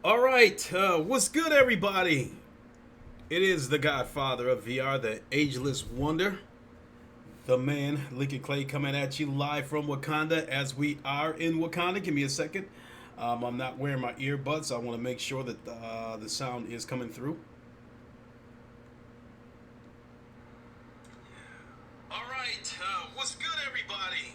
All right, what's good, everybody? It is the Godfather of VR, the ageless wonder, the man Lincoln Clay, coming at you live from Wakanda. As we are in Wakanda, give me a second. I'm not wearing my earbuds. I want to make sure that the sound is coming through. All right, what's good, everybody?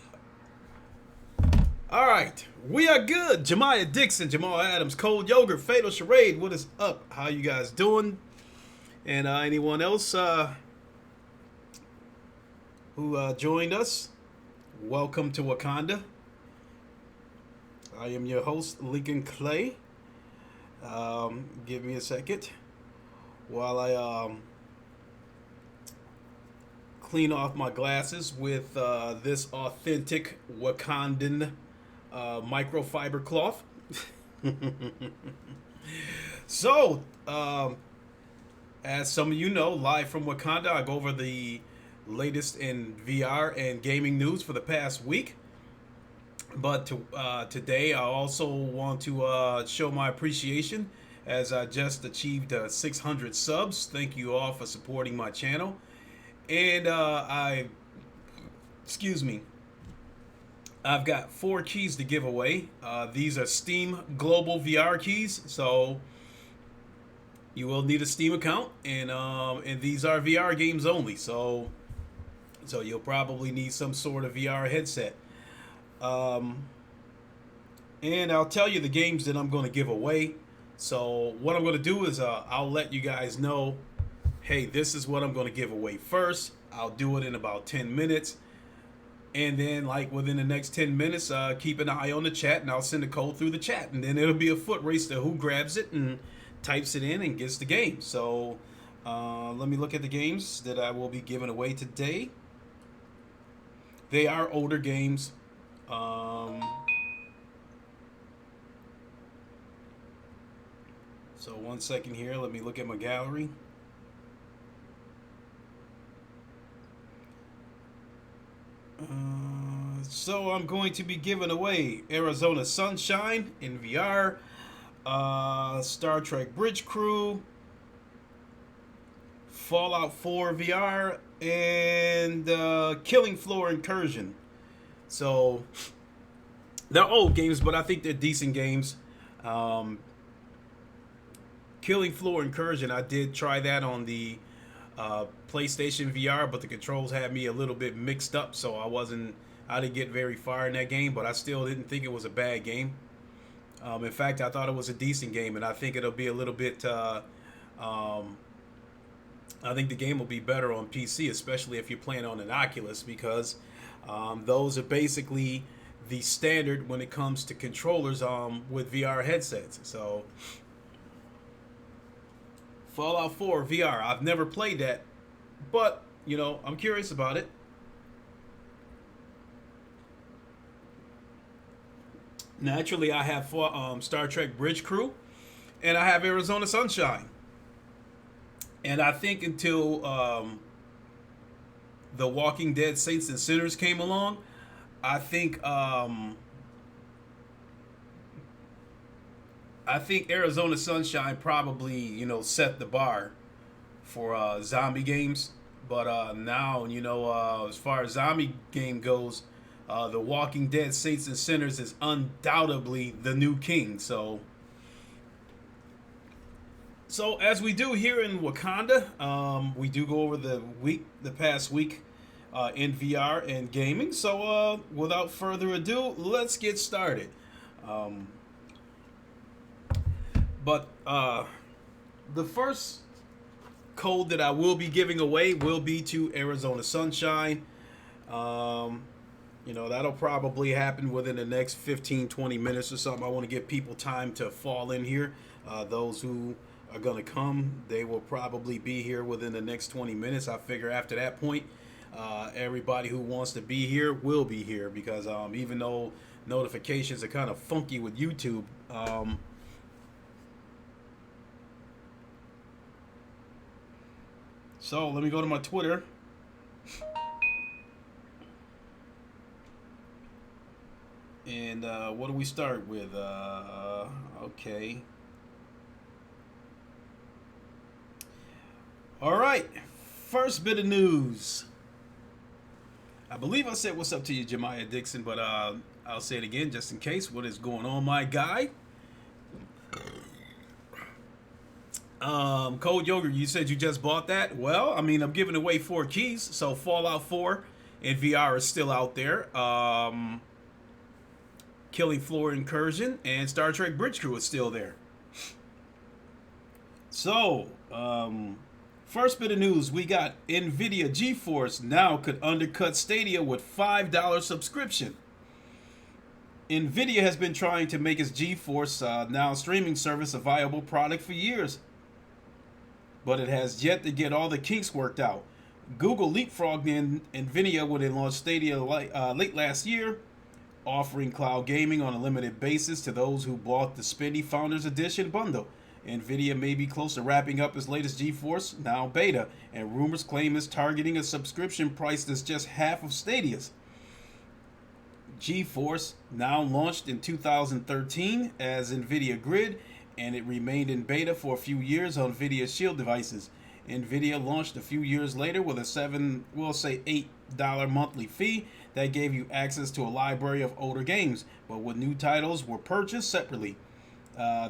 All right, we are good. Jemiah Dixon, Jamal Adams, Cold Yogurt, Fatal Charade. What is up? How you guys doing? And anyone else who joined us, welcome to Wakanda. I am your host, Lincoln Clay. Give me a second while I clean off my glasses with this authentic Wakandan microfiber cloth. So, as some of you know, live from Wakanda, I go over the latest in VR and gaming news for the past week. But today, I also want to show my appreciation as I just achieved 600 subs. Thank you all for supporting my channel. And excuse me, I've got 4 keys to give away. These are Steam Global VR keys, so you will need a Steam account, and these are VR games only. So you'll probably need some sort of VR headset. Um, and I'll tell you the games that I'm going to give away. So what I'm going to do is I'll let you guys know, hey, this is what I'm going to give away first. I'll do it in about 10 minutes. And then, like, within the next 10 minutes, keep an eye on the chat, and I'll send a code through the chat. And then it'll be a foot race to who grabs it and types it in and gets the game. So let me look at the games that I will be giving away today. They are older games. So 1 second here. Let me look at my gallery. So I'm going to be giving away Arizona Sunshine in VR, Star Trek Bridge Crew, Fallout 4 VR, and Killing Floor Incursion. So they're old games, but I think they're decent games. Um, Killing Floor Incursion, I did try that on the PlayStation VR, but the controls had me a little bit mixed up, so I didn't get very far in that game, but I still didn't think it was a bad game. In fact, I thought it was a decent game, and I think it'll be a little bit. I think the game will be better on PC, especially if you're playing on an Oculus, because those are basically the standard when it comes to controllers with VR headsets. So Fallout 4 VR. I've never played that, but I'm curious about it. Naturally, I have Star Trek Bridge Crew, and I have Arizona Sunshine. And I think until The Walking Dead Saints and Sinners came along, I think Arizona Sunshine probably set the bar for zombie games. But now as far as zombie game goes, The Walking Dead Saints and Sinners is undoubtedly the new king. So as we do here in Wakanda, we do go over the past week in VR and gaming. So without further ado, let's get started. Um, but the first code that I will be giving away will be to Arizona Sunshine. That'll probably happen within the next 15, 20 minutes or something. I want to give people time to fall in here. Those who are going to come, they will probably be here within the next 20 minutes. I figure after that point, everybody who wants to be here will be here, because even though notifications are kind of funky with YouTube, so let me go to my Twitter. And what do we start with? Okay. All right, first bit of news. I believe I said what's up to you, Jemiah Dixon, but I'll say it again just in case. What is going on, my guy? Cold Yogurt, you said you just bought that. Well, I mean, I'm giving away 4 keys, so Fallout 4 and VR is still out there. Killing Floor Incursion and Star Trek Bridge Crew is still there. So, first bit of news, we got NVIDIA GeForce Now could undercut Stadia with $5 subscription. NVIDIA has been trying to make its GeForce Now streaming service a viable product for years, but it has yet to get all the kinks worked out. Google leapfrogged NVIDIA when it launched Stadia late last year, offering cloud gaming on a limited basis to those who bought the spendy Founders Edition bundle. NVIDIA may be close to wrapping up its latest GeForce Now beta, and rumors claim it's targeting a subscription price that's just half of Stadia's. GeForce Now launched in 2013 as NVIDIA Grid, and it remained in beta for a few years on NVIDIA Shield devices. NVIDIA launched a few years later with a $8 monthly fee that gave you access to a library of older games, but with new titles were purchased separately.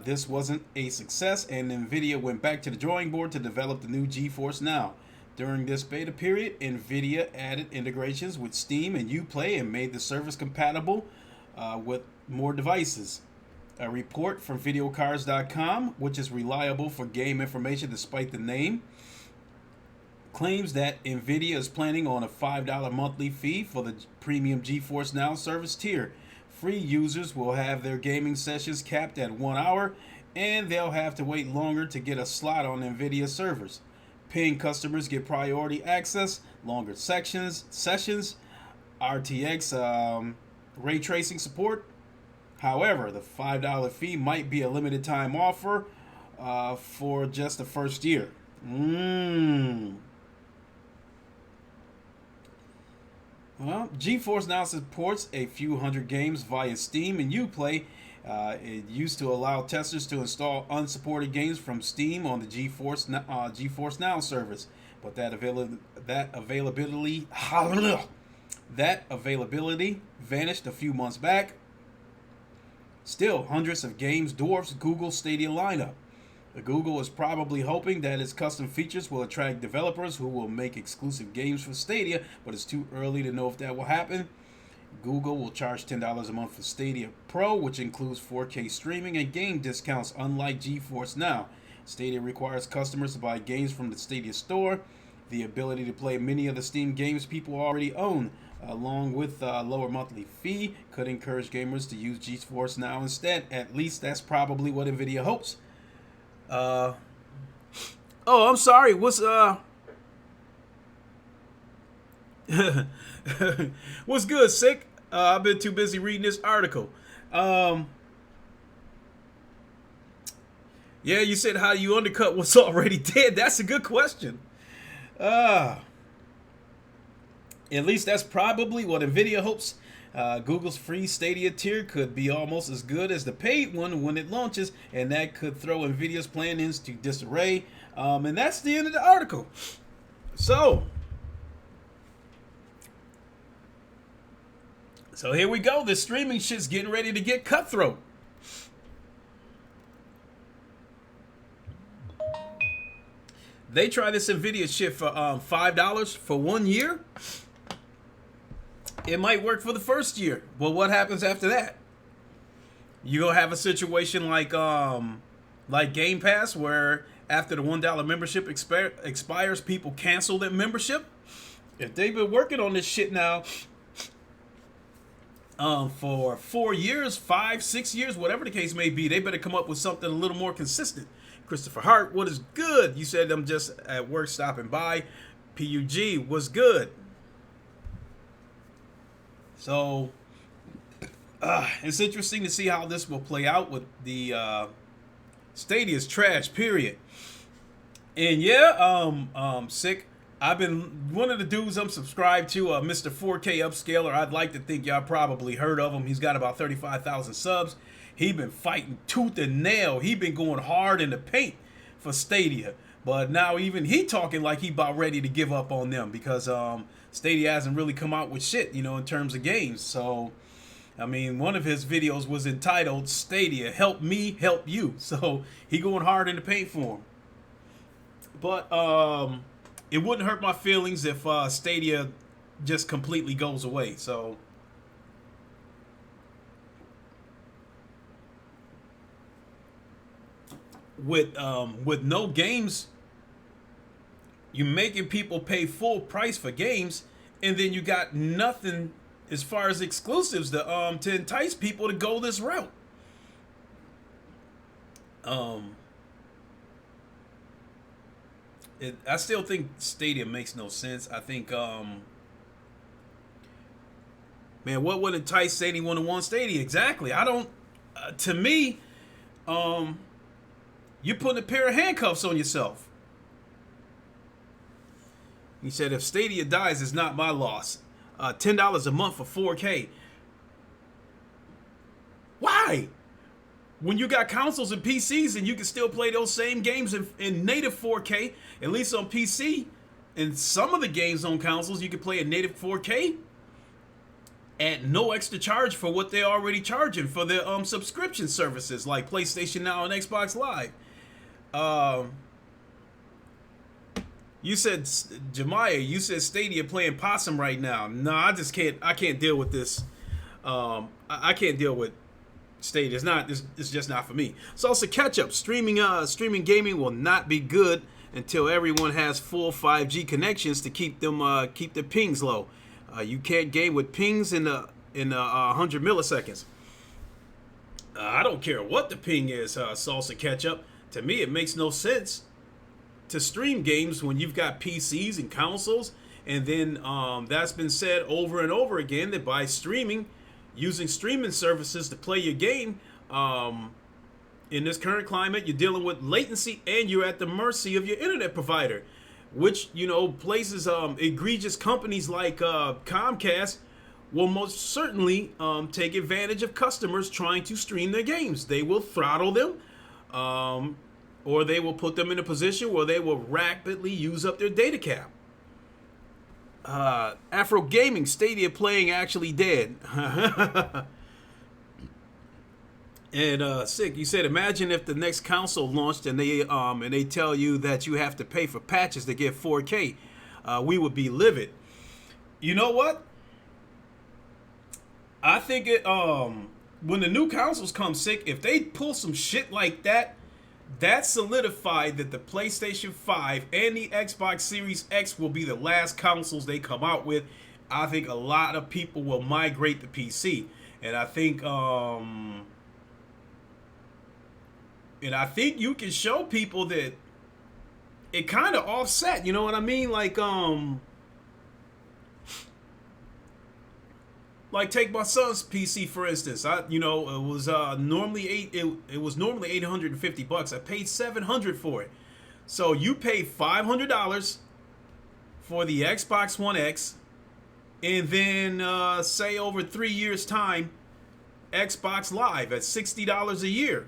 This wasn't a success, and NVIDIA went back to the drawing board to develop the new GeForce Now. During this beta period, NVIDIA added integrations with Steam and Uplay and made the service compatible with more devices. A report from videocars.com, which is reliable for game information despite the name, claims that NVIDIA is planning on a $5 monthly fee for the premium GeForce Now service tier. Free users will have their gaming sessions capped at 1 hour, and they'll have to wait longer to get a slot on NVIDIA servers. Paying customers get priority access, longer sessions, RTX ray tracing support. However, the $5 fee might be a limited time offer for just the first year. Well, GeForce Now supports a few hundred games via Steam and Uplay. It used to allow testers to install unsupported games from Steam on the GeForce Now service, but that availability vanished a few months back. Still, hundreds of games dwarfs Google's Stadia lineup. Google is probably hoping that its custom features will attract developers who will make exclusive games for Stadia, but it's too early to know if that will happen. Google will charge $10 a month for Stadia Pro, which includes 4K streaming and game discounts, unlike GeForce Now. Stadia requires customers to buy games from the Stadia store. The ability to play many of the Steam games people already own, along with a lower monthly fee, could encourage gamers to use GeForce Now instead. At least that's probably what NVIDIA hopes. Oh, I'm sorry. What's what's good, Sick? I've been too busy reading this article. Yeah, you said how you undercut what's already dead. That's a good question. At least that's probably what NVIDIA hopes. Google's free Stadia tier could be almost as good as the paid one when it launches, and that could throw NVIDIA's plan into disarray. And that's the end of the article. So here we go. The streaming shit's getting ready to get cutthroat. They try this NVIDIA shit for $5 for 1 year. It might work for the first year, but what happens after that? You gonna have a situation like Game Pass, where after the $1 membership expires, people cancel their membership. If they've been working on this shit now for 4 years, 5, 6 years, whatever the case may be, they better come up with something a little more consistent. Christopher Hart, what is good? You said I'm just at work stopping by. PUG, what's good? So, it's interesting to see how this will play out with the Stadia's trash, period. And yeah, Sick, I've been, one of the dudes I'm subscribed to, Mr. 4K Upscaler. I'd like to think y'all probably heard of him. He's got about 35,000 subs. He been fighting tooth and nail. He been going hard in the paint for Stadia. But now even he talking like he about ready to give up on them because Stadia hasn't really come out with shit, in terms of games. So, I mean, one of his videos was entitled "Stadia, Help Me, Help You." So he going hard in the paint for him. But it wouldn't hurt my feelings if Stadia just completely goes away. So with no games, you're making people pay full price for games, and then you got nothing as far as exclusives to entice people to go this route. I still think Stadia makes no sense. I think man, what would entice anyone to want Stadia? Exactly. I don't. To me, you're putting a pair of handcuffs on yourself. He said, if Stadia dies, it's not my loss. $10 a month for 4K. Why? When you got consoles and PCs and you can still play those same games in native 4K, at least on PC, and some of the games on consoles you can play in native 4K at no extra charge for what they're already charging for their subscription services like PlayStation Now and Xbox Live. You said, Jemiah, you said Stadia playing possum right now. No, I just can't. I can't deal with this. I can't deal with Stadia. It's just not for me. So also catch up. Streaming gaming will not be good until everyone has full 5G connections to keep the pings low. You can't game with pings in 100 milliseconds. I don't care what the ping is. Salsa catch up. To me, it makes no sense to stream games when you've got PCs and consoles, and then that's been said over and over again that by using streaming services to play your game, in this current climate, you're dealing with latency and you're at the mercy of your internet provider, which places egregious companies like Comcast will most certainly take advantage of customers trying to stream their games. They will throttle them. Or they will put them in a position where they will rapidly use up their data cap. Afro Gaming, Stadia playing actually dead. And Sick, you said, imagine if the next console launched and they tell you that you have to pay for patches to get 4K. We would be livid. You know what? I think when the new consoles come, Sick, if they pull some shit like that solidified that the PlayStation 5 and the Xbox Series X will be the last consoles they come out with. I think a lot of people will migrate to PC. And I think you can show people that it kind of offset, you know what I mean? Like take my son's PC for instance. It was normally $850. I paid $700 for it. So you pay $500 for the Xbox One X, and then say over 3 years time, Xbox Live at $60 a year.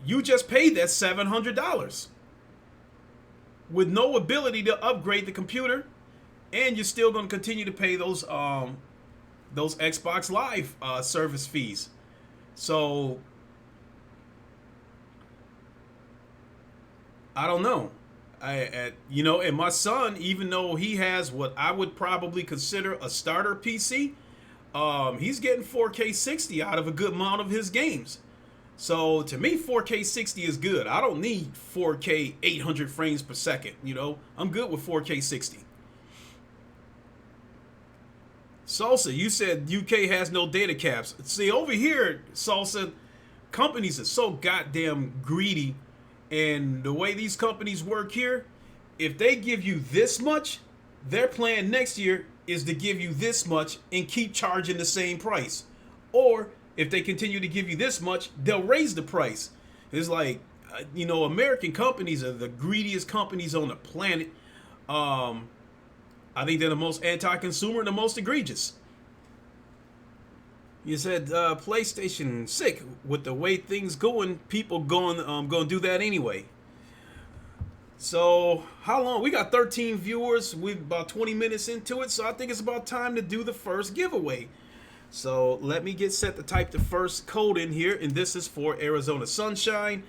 You just paid that $700 with no ability to upgrade the computer, and you're still going to continue to pay those Xbox Live service fees. So I don't know. And my son, even though he has what I would probably consider a starter PC, he's getting 4K 60 out of a good amount of his games. So to me, 4K 60 is good. I don't need 4K 800 frames per second. I'm good with 4K 60. Salsa, you said UK has no data caps. See, over here, Salsa, companies are so goddamn greedy. And the way these companies work here, if they give you this much, their plan next year is to give you this much and keep charging the same price. Or if they continue to give you this much, they'll raise the price. It's like, American companies are the greediest companies on the planet. I think they're the most anti-consumer and the most egregious. You said PlayStation sick with the way things going. People going to do that anyway. So how long? We got 13 viewers. We're about 20 minutes into it, so I think it's about time to do the first giveaway. So let me get set to type the first code in here, and this is for Arizona Sunshine.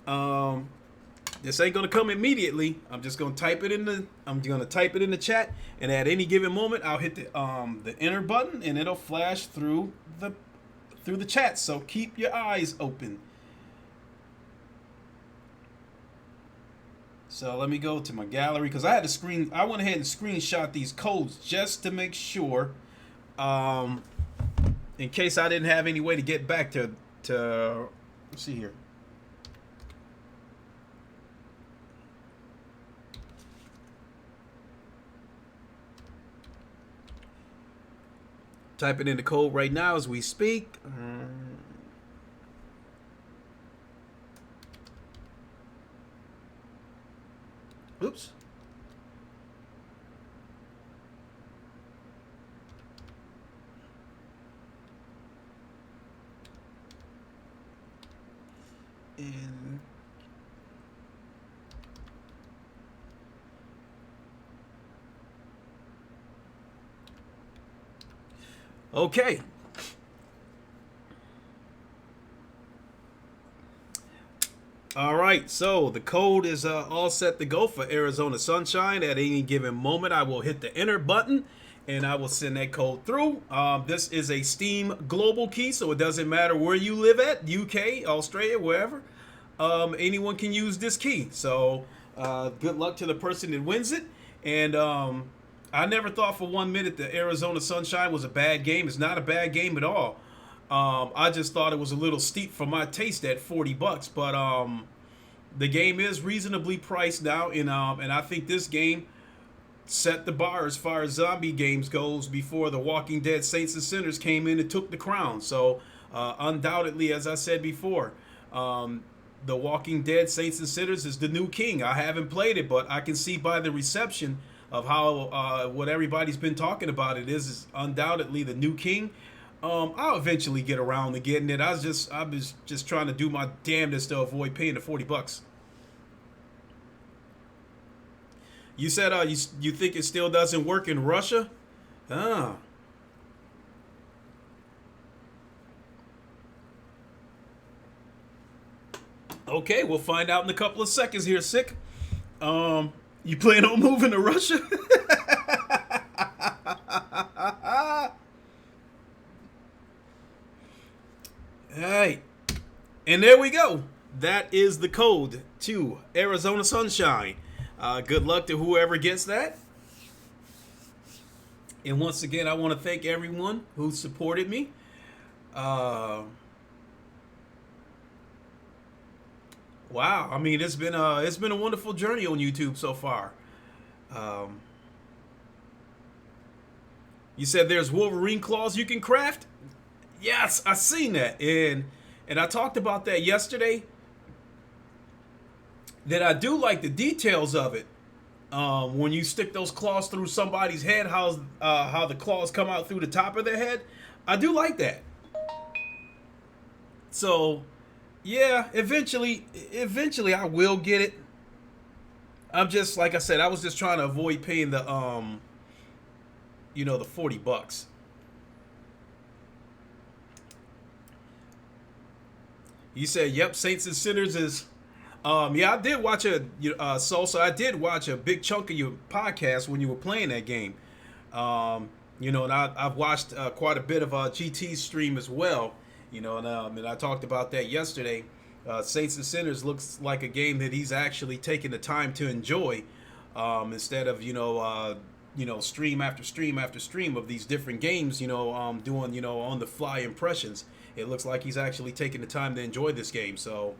Um, this ain't gonna come immediately. I'm just gonna type it in the. I'm gonna type it in the chat, and at any given moment, I'll hit the enter button, and it'll flash through the chat. So keep your eyes open. So let me go to my gallery because I had to screen. I went ahead and screenshot these codes just to make sure, in case I didn't have any way to get back to. Let's see here. Typing in the code right now as we speak. Oops. And okay. All right, so the code is all set to go for Arizona Sunshine. At any given moment, I will hit the enter button, and I will send that code through. This is a Steam global key, so it doesn't matter where you live at, UK, Australia, wherever. Anyone can use this key. So good luck to the person that wins it. And I never thought for 1 minute that Arizona Sunshine was a bad game. It's not a bad game at all. I just thought it was a little steep for my taste at $40, but the game is reasonably priced now, and I think this game set the bar as far as zombie games goes before The Walking Dead Saints and Sinners came in and took the crown. So undoubtedly, as I said before, The Walking Dead Saints and Sinners is the new king. I haven't played it, but I can see by the reception of how what everybody's been talking about it is undoubtedly the new king. I'll eventually get around to getting it. I was just trying to do my damnedest to avoid paying the $40. You said you think it still doesn't work in Russia? Ah. Okay, we'll find out in a couple of seconds here, Sick. You plan on moving to Russia? All right. And there we go. That is the code to Arizona Sunshine. Good luck to whoever gets that. And once again, I want to thank everyone who supported me. Wow. I mean, it's been a wonderful journey on YouTube so far. You said there's Wolverine claws you can craft? Yes, I seen that, and I talked about that yesterday. That I do like the details of it. When you stick those claws through somebody's head, how the claws come out through the top of their head, I do like that. So, yeah, eventually I will get it. I'm just like I said, I was just trying to avoid paying the the $40. You said, "Yep, Saints and Sinners is." Yeah, I did watch Salsa. I did watch a big chunk of your podcast when you were playing that game. And I've watched quite a bit of GT's stream as well. And I talked about that yesterday. Saints and Sinners looks like a game that he's actually taking the time to enjoy, instead of stream after stream after stream of these different games. Doing on the fly impressions. It looks like he's actually taking the time to enjoy this game. So,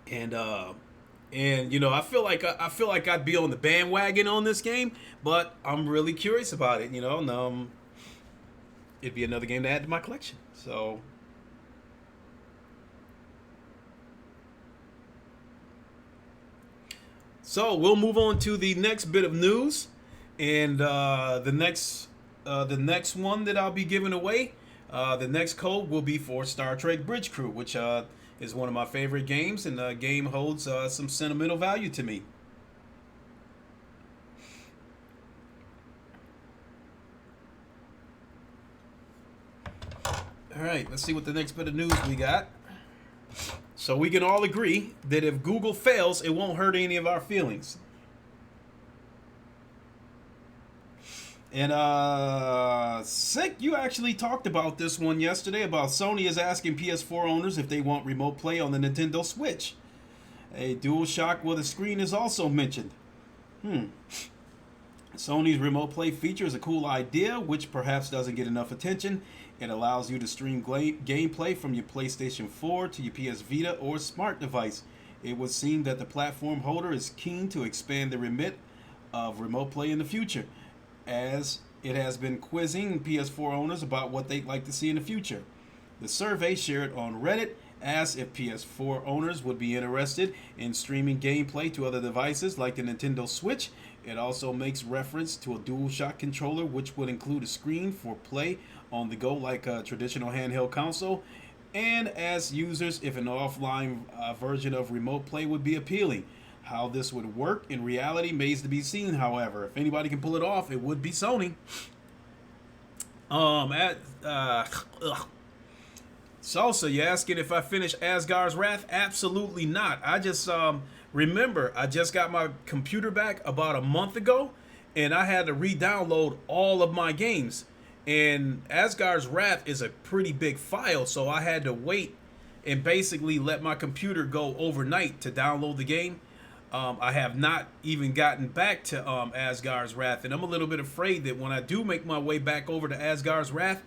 and I feel like I'd be on the bandwagon on this game, but I'm really curious about it. And it'd be another game to add to my collection. So. So we'll move on to the next bit of news, and the next one that I'll be giving away. The next code will be for Star Trek Bridge Crew, which is one of my favorite games, and the game holds some sentimental value to me. All right, let's see what the next bit of news we got. So we can all agree that if Google fails, it won't hurt any of our feelings. And Sick, you actually talked about this one yesterday about Sony is asking PS4 owners if they want remote play on the Nintendo Switch. A DualShock with a screen is also mentioned. Sony's remote play feature is a cool idea, which perhaps doesn't get enough attention. It allows you to stream gameplay from your PlayStation 4 to your PS Vita or smart device. It would seem that the platform holder is keen to expand the remit of remote play in the future, as it has been quizzing PS4 owners about what they'd like to see in the future. The survey shared on Reddit asked if PS4 owners would be interested in streaming gameplay to other devices like the Nintendo Switch. It also makes reference to a DualShock controller, which would include a screen for play on the go like a traditional handheld console, and as users if an offline version of remote play would be appealing. How this would work in reality remains to be seen, however. If anybody can pull it off, it would be Sony. Salsa, you asking if I finished Asgard's Wrath? Absolutely not. I just remember I just got my computer back about a month ago, and I had to re-download all of my games. And Asgard's Wrath is a pretty big file, so I had to wait and basically let my computer go overnight to download the game. I have not even gotten back to Asgard's Wrath, and I'm a little bit afraid that when I do make my way back over to Asgard's Wrath,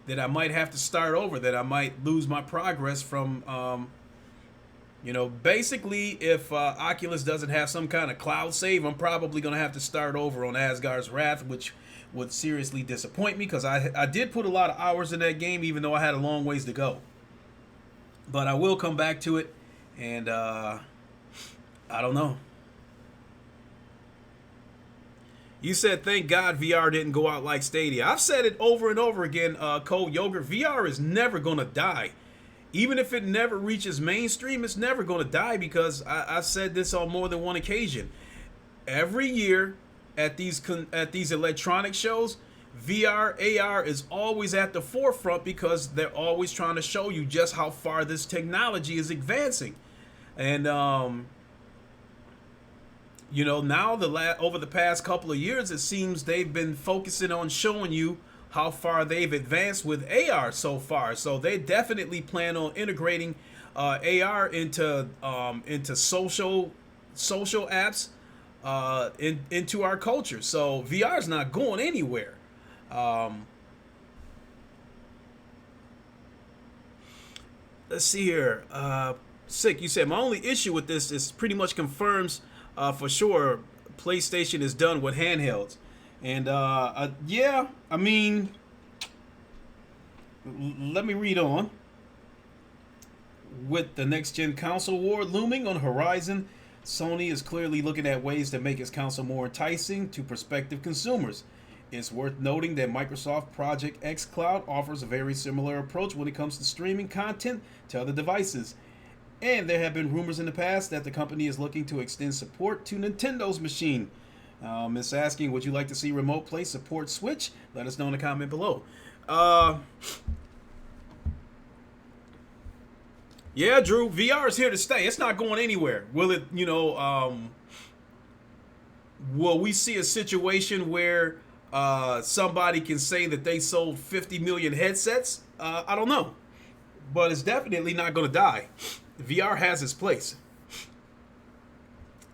that I might have to start over, that I might lose my progress from, basically if Oculus doesn't have some kind of cloud save, I'm probably going to have to start over on Asgard's Wrath, which would seriously disappoint me because I did put a lot of hours in that game, even though I had a long ways to go. But I will come back to it, and I don't know. You said, thank God VR didn't go out like Stadia. I've said it over and over again, Cold Yogurt. VR is never going to die. Even if it never reaches mainstream, it's never going to die because I've said this on more than one occasion. Every year at these electronic shows, VR, AR is always at the forefront because they're always trying to show you just how far this technology is advancing. And, now over the past couple of years, it seems they've been focusing on showing you how far they've advanced with AR so far. So they definitely plan on integrating AR into social apps into our culture. So VR is not going anywhere. Let's see here. Sick, you said my only issue with this is pretty much confirms for sure PlayStation is done with handhelds. And yeah, I mean, let me read on. With the next-gen console war looming on the horizon, Sony is clearly looking at ways to make its console more enticing to prospective consumers. It's worth noting that Microsoft Project xCloud offers a very similar approach when it comes to streaming content to other devices. And there have been rumors in the past that the company is looking to extend support to Nintendo's machine. It's asking, would you like to see Remote Play support Switch? Let us know in the comment below. Yeah, Drew, VR is here to stay. It's not going anywhere. Will it, will we see a situation where somebody can say that they sold 50 million headsets? I don't know. But it's definitely not going to die. VR has its place.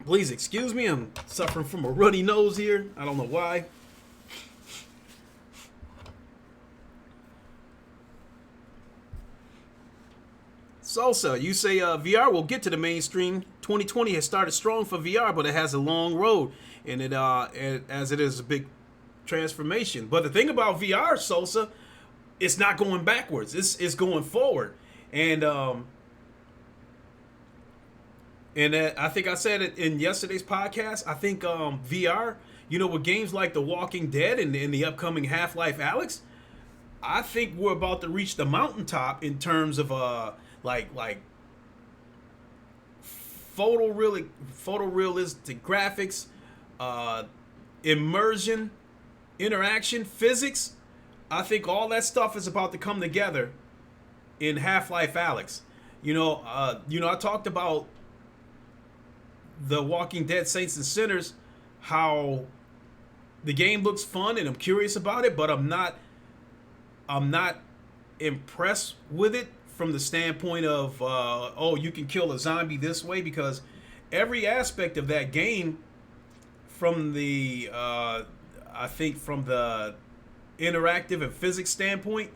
Please excuse me, I'm suffering from a runny nose here. I don't know why. Salsa, you say VR will get to the mainstream. 2020 has started strong for VR, but it has a long road, and as it is a big transformation. But the thing about VR, Salsa, it's not going backwards. It's going forward, and I think I said it in yesterday's podcast. I think VR, with games like The Walking Dead and the upcoming Half-Life Alyx, I think we're about to reach the mountaintop in terms of like photorealistic graphics, uh, immersion, interaction, physics. I think all that stuff is about to come together in Half-Life Alyx. I talked about The Walking Dead Saints and Sinners, how the game looks fun and I'm curious about it, but I'm not impressed with it from the standpoint of you can kill a zombie this way, because every aspect of that game, from the I think from the interactive and physics standpoint,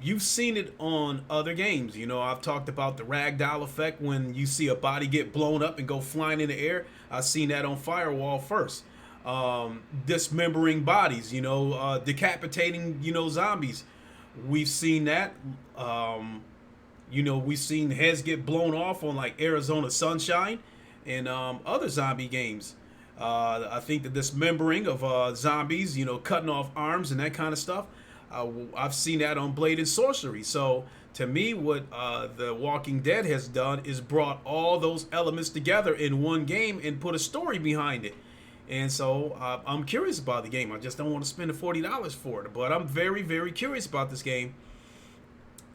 you've seen it on other games. I've talked about the ragdoll effect when you see a body get blown up and go flying in the air. I've seen that on Firewall first. Dismembering bodies, decapitating, zombies. We've seen that. We've seen heads get blown off on like Arizona Sunshine and other zombie games. I think the dismembering of zombies, cutting off arms and that kind of stuff. I've seen that on Blade and Sorcery. So to me, what The Walking Dead has done is brought all those elements together in one game and put a story behind it. And so I'm curious about the game. I just don't want to spend the $40 for it. But I'm very, very curious about this game.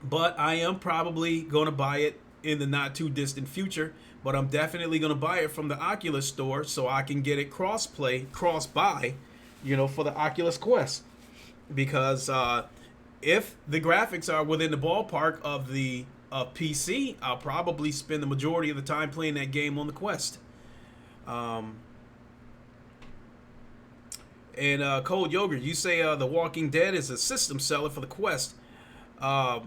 But I am probably going to buy it in the not too distant future. But I'm definitely going to buy it from the Oculus store so I can get it cross-play, cross-buy, for the Oculus Quest. Because if the graphics are within the ballpark of the PC, I'll probably spend the majority of the time playing that game on the Quest. And Cold Yogurt, you say The Walking Dead is a system seller for the Quest. I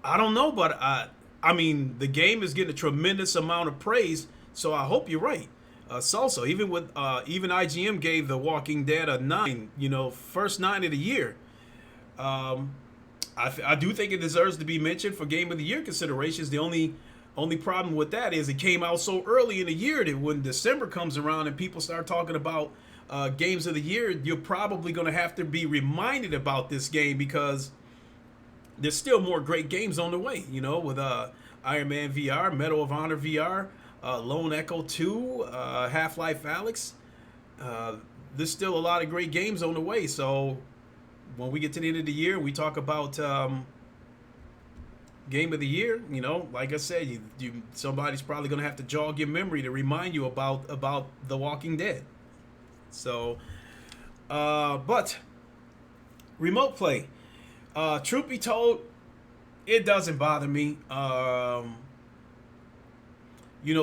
don't know, but I mean, the game is getting a tremendous amount of praise, so I hope you're right. Salsa, even IGM gave The Walking Dead a 9, first 9 of the year. I do think it deserves to be mentioned for Game of the Year considerations. The only problem with that is it came out so early in the year that when December comes around and people start talking about games of the year, you're probably going to have to be reminded about this game, because there's still more great games on the way, with Iron Man VR, Medal of Honor VR, Lone Echo 2, Half-Life Alyx. There's still a lot of great games on the way. So when we get to the end of the year, we talk about Game of the Year. Like I said, somebody's probably going to have to jog your memory to remind you about The Walking Dead. So, but remote play. Truth be told, it doesn't bother me.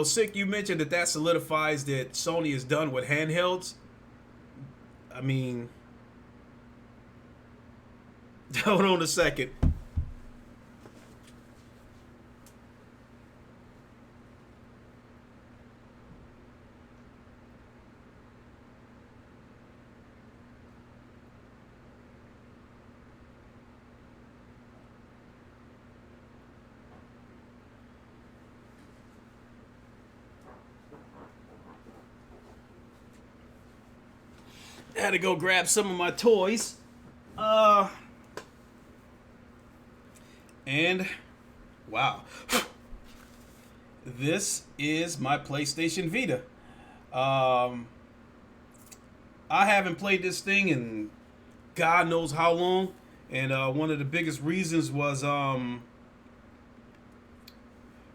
Sick, you mentioned that solidifies that Sony is done with handhelds. I mean, hold on a second. I had to go grab some of my toys. And wow. This is my PlayStation Vita. I haven't played this thing in God knows how long. And one of the biggest reasons was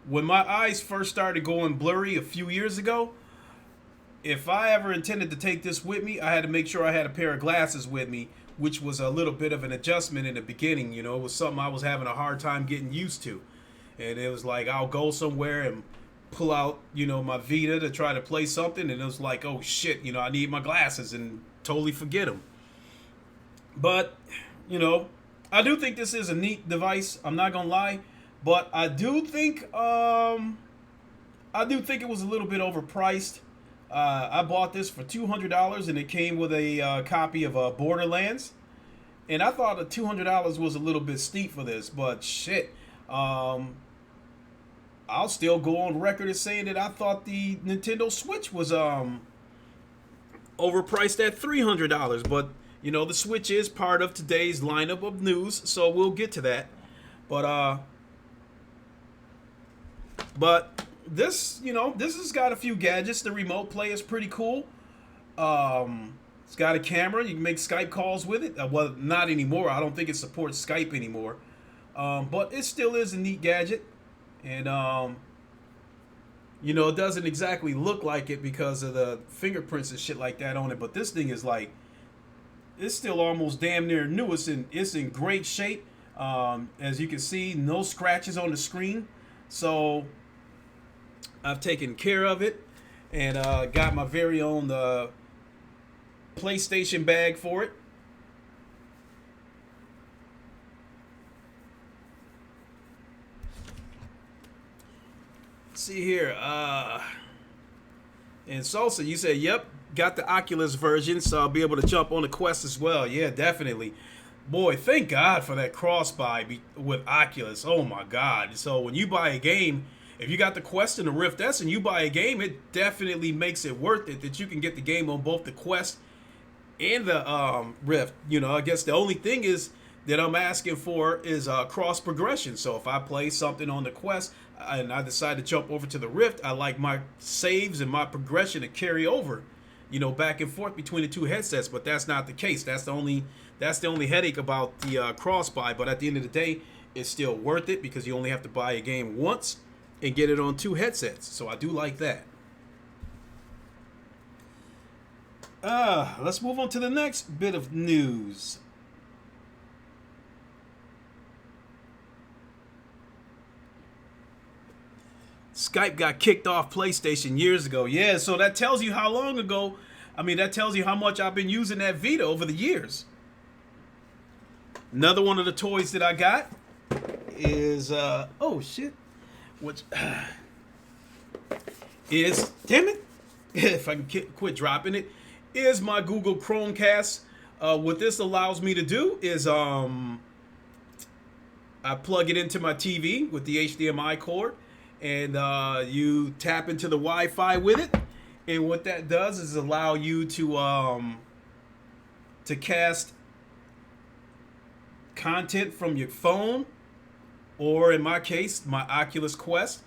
when my eyes first started going blurry a few years ago. If I ever intended to take this with me, I had to make sure I had a pair of glasses with me, which was a little bit of an adjustment in the beginning. It was something I was having a hard time getting used to. And it was like, I'll go somewhere and pull out, my Vita to try to play something. And it was like, oh shit, I need my glasses, and totally forget them. But, I do think this is a neat device. I'm not going to lie. But I do think it was a little bit overpriced. I bought this for $200, and it came with a copy of Borderlands. And I thought the $200 was a little bit steep for this, but shit. I'll still go on record as saying that I thought the Nintendo Switch was overpriced at $300. But, the Switch is part of today's lineup of news, so we'll get to that. But this has got a few gadgets. The remote play is pretty cool. It's got a camera. You can make Skype calls with it. Well, not anymore. I don't think it supports Skype anymore. But it still is a neat gadget. And, it doesn't exactly look like it because of the fingerprints and shit like that on it. But this thing is like, it's still almost damn near new. It's in great shape. As you can see, no scratches on the screen. So I've taken care of it and got my very own PlayStation bag for it. Let's see here. And Salsa, you said, yep, got the Oculus version, so I'll be able to jump on the Quest as well. Yeah, definitely. Boy, thank God for that cross-buy with Oculus. Oh my God. So when you buy a game, if you got the Quest and the Rift S and you buy a game, it definitely makes it worth it that you can get the game on both the Quest and the Rift. I guess the only thing is that I'm asking for is cross progression. So if I play something on the Quest and I decide to jump over to the Rift, I like my saves and my progression to carry over, back and forth between the two headsets. But that's not the case. That's the only headache about the cross buy. But at the end of the day, it's still worth it because you only have to buy a game once and get it on two headsets. So I do like that. Let's move on to the next bit of news. Skype got kicked off PlayStation years ago. Yeah, so that tells you how long ago. That tells you how much I've been using that Vita over the years. Another one of the toys that I got is oh shit, which is, damn it, if I can quit dropping it, is my Google Chromecast. What this allows me to do is I plug it into my TV with the HDMI cord, and you tap into the Wi-Fi with it, and what that does is allow you to cast content from your phone, or in my case, my Oculus Quest,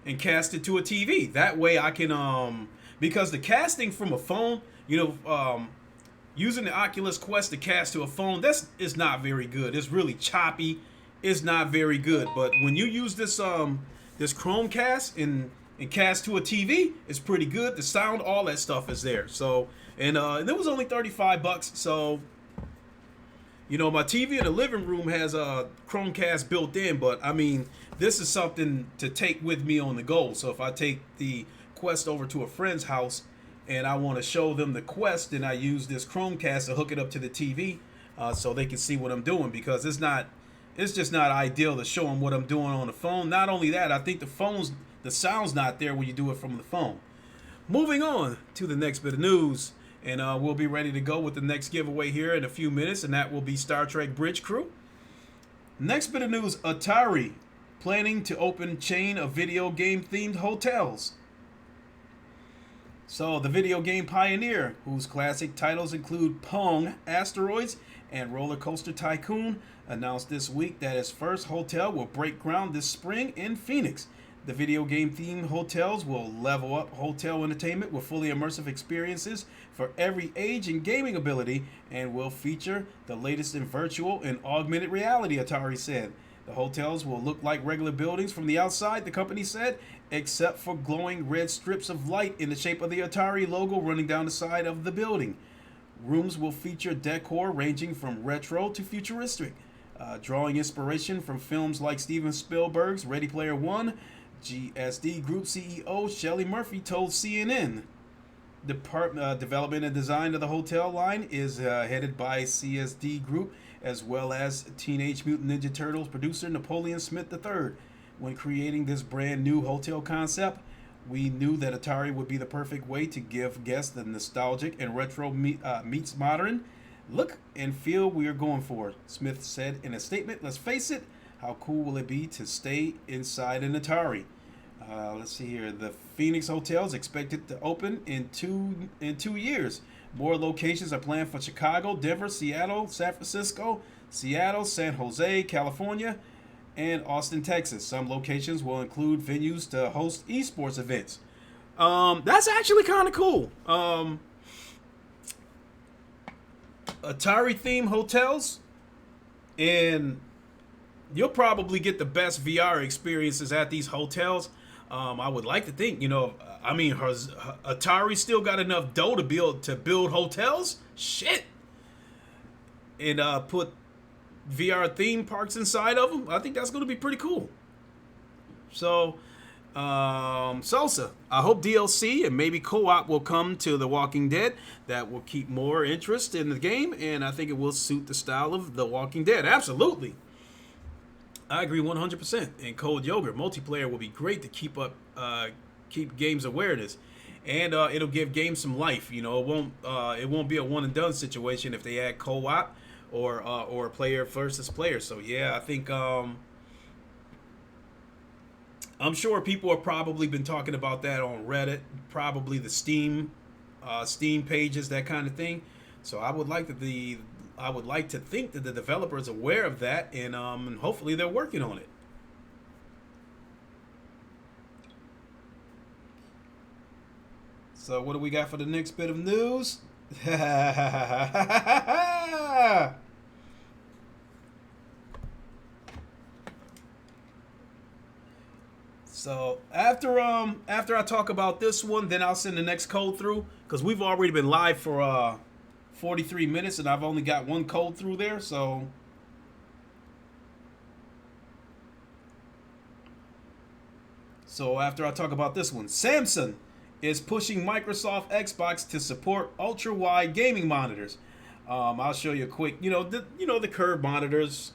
and cast it to a TV. That way I can, because the casting from a phone, using the Oculus Quest to cast to a phone, is not very good. It's really choppy. It's not very good. But when you use this Chromecast and cast to a TV, it's pretty good. The sound, all that stuff is there. So, and it was only $35. So, my TV in the living room has a Chromecast built in, but this is something to take with me on the go. So if I take the Quest over to a friend's house and I want to show them the Quest, then I use this Chromecast to hook it up to the TV so they can see what I'm doing, because it's just not ideal to show them what I'm doing on the phone. Not only that, I think the sound's not there when you do it from the phone. Moving on to the next bit of news. And we'll be ready to go with the next giveaway here in a few minutes, and that will be Star Trek Bridge Crew. Next bit of news, Atari planning to open chain of video game themed hotels. So the video game pioneer, whose classic titles include Pong, Asteroids, and Roller Coaster Tycoon, announced this week that his first hotel will break ground this spring in Phoenix. The video game themed hotels will level up hotel entertainment with fully immersive experiences for every age and gaming ability, and will feature the latest in virtual and augmented reality, Atari said. The hotels will look like regular buildings from the outside, the company said, except for glowing red strips of light in the shape of the Atari logo running down the side of the building. Rooms will feature decor ranging from retro to futuristic, drawing inspiration from films like Steven Spielberg's Ready Player One. GSD Group CEO Shelley Murphy told CNN. Development and design of the hotel line is headed by CSD Group, as well as Teenage Mutant Ninja Turtles producer Napoleon Smith III. When creating this brand new hotel concept, we knew that Atari would be the perfect way to give guests the nostalgic and retro meets modern look and feel we are going for, Smith said in a statement. Let's face it, how cool will it be to stay inside an Atari? Let's see here. The Phoenix Hotel is expected to open in two years. More locations are planned for Chicago, Denver, Seattle, San Francisco, Seattle, San Jose, California, and Austin, Texas. Some locations will include venues to host esports events. That's actually kind of cool. Atari themed hotels, and you'll probably get the best VR experiences at these hotels. I would like to think, I mean, Atari still got enough dough to build hotels. Shit, and put VR theme parks inside of them. I think that's going to be pretty cool. So, Salsa, I hope DLC and maybe co-op will come to The Walking Dead. That will keep more interest in the game, and I think it will suit the style of The Walking Dead. Absolutely. I agree 100%. And Cold Yogurt multiplayer will be great to keep games awareness, and it'll give games some life. It won't be a one and done situation if they add co-op or player versus player. So yeah, I think I'm sure people have probably been talking about that on Reddit, probably the Steam pages, that kind of thing. So I would like to think that the developer is aware of that, and hopefully they're working on it. So what do we got for the next bit of news? So after I talk about this one, then I'll send the next code through, because we've already been live for 43 minutes and I've only got one code through there. So after I talk about this one, Samsung is pushing Microsoft Xbox to support ultra wide gaming monitors. I'll show you a quick, the curved monitors.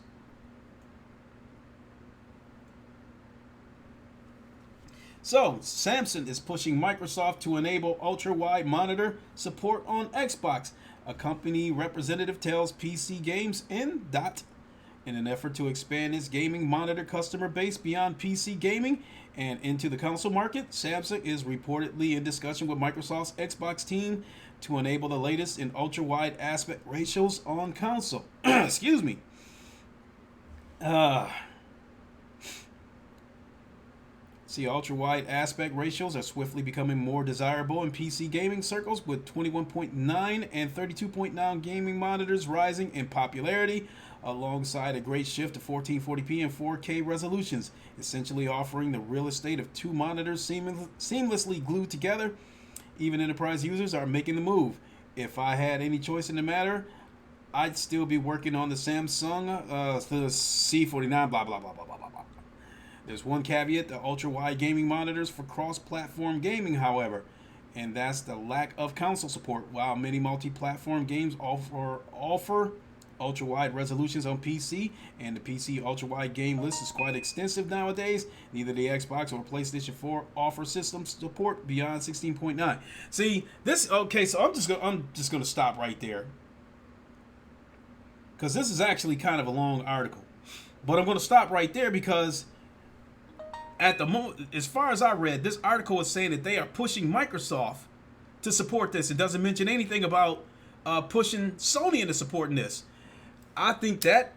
So, Samsung is pushing Microsoft to enable ultra-wide monitor support on Xbox. A company representative tells PC Games in an effort to expand its gaming monitor customer base beyond PC gaming and into the console market. Samsung is reportedly in discussion with Microsoft's Xbox team to enable the latest in ultra-wide aspect ratios on console. Excuse me. Ultra-wide aspect ratios are swiftly becoming more desirable in PC gaming circles, with 21.9 and 32.9 gaming monitors rising in popularity, alongside a great shift to 1440p and 4K resolutions, essentially offering the real estate of two monitors seamlessly glued together. Even enterprise users are making the move. If I had any choice in the matter, I'd still be working on the Samsung the C49, blah, blah, blah, blah, blah, blah, blah. There's one caveat to ultra-wide gaming monitors for cross-platform gaming, however, and that's the lack of console support. While many multi-platform games offer ultra-wide resolutions on PC, and the PC ultra-wide game list is quite extensive nowadays, neither the Xbox or PlayStation 4 offer system support beyond 16.9. See, so I'm just gonna stop right there, because this is actually kind of a long article, but I'm gonna stop right there because at the moment, as far as I read, this article is saying that they are pushing Microsoft to support this. It doesn't mention anything about pushing Sony into supporting this. I think that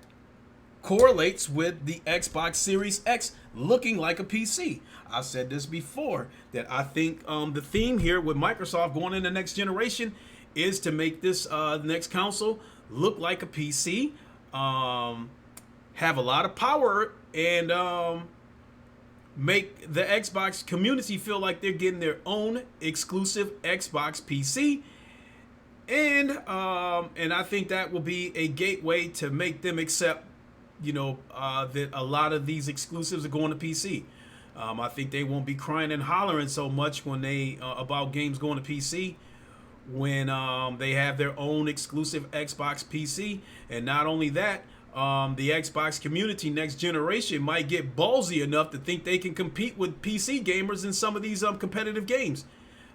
correlates with the Xbox Series X looking like a PC. I've said this before, that I think the theme here with Microsoft going into the next generation is to make this next console look like a PC, have a lot of power, and make the Xbox community feel like they're getting their own exclusive Xbox PC, and I think that will be a gateway to make them accept, that a lot of these exclusives are going to PC. I think they won't be crying and hollering so much when they about games going to PC when they have their own exclusive Xbox PC, and not only that. The Xbox community next generation might get ballsy enough to think they can compete with PC gamers in some of these competitive games,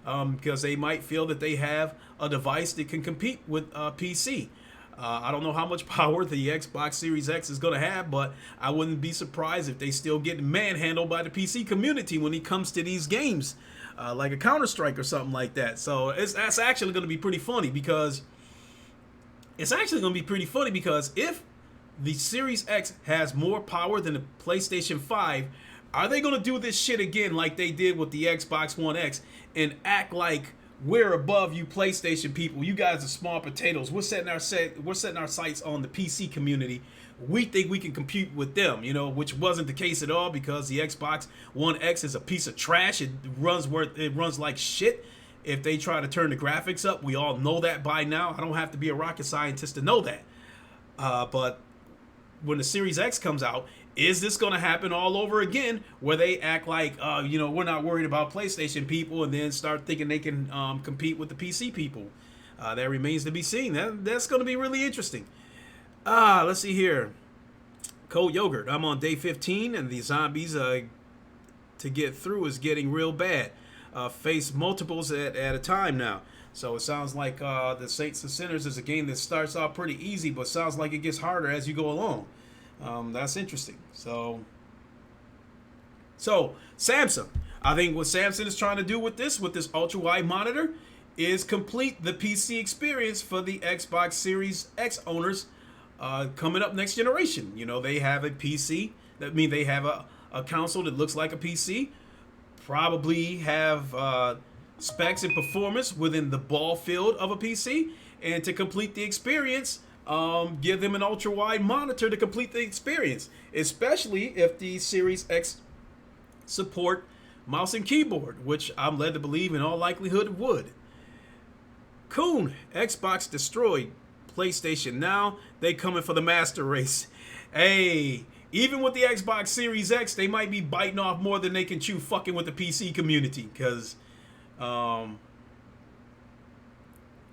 because they might feel that they have a device that can compete with PC. I don't know how much power the Xbox Series X is going to have, but I wouldn't be surprised if they still get manhandled by the PC community when it comes to these games, like a Counter-Strike or something like that. So that's actually going to be pretty funny, because if the Series X has more power than the PlayStation 5, are they going to do this shit again like they did with the Xbox One X and act like we're above you PlayStation people? You guys are small potatoes. We're setting our sights on the PC community. We think we can compete with them, which wasn't the case at all, because the Xbox One X is a piece of trash. It runs like shit. If they try to turn the graphics up, we all know that by now. I don't have to be a rocket scientist to know that. But when the Series X comes out, is this going to happen all over again, where they act like, we're not worried about PlayStation people, and then start thinking they can compete with the PC people? That remains to be seen. That's going to be really interesting. Let's see here. Cold Yogurt. I'm on day 15, and the zombies to get through is getting real bad. Face multiples at a time now. So it sounds like the Saints and Sinners is a game that starts off pretty easy, but sounds like it gets harder as you go along. That's interesting. So Samsung. I think what Samsung is trying to do with this ultra-wide monitor is complete the PC experience for the Xbox Series X owners coming up next generation. They have a PC. They have a console that looks like a PC. Probably have specs and performance within the ball field of a PC. And to complete the experience, give them an ultra-wide monitor to complete the experience, especially if the Series X support mouse and keyboard, which I'm led to believe in all likelihood would. Coon, Xbox destroyed PlayStation Now. They coming for the master race. Hey, even with the Xbox Series X, they might be biting off more than they can chew fucking with the PC community, because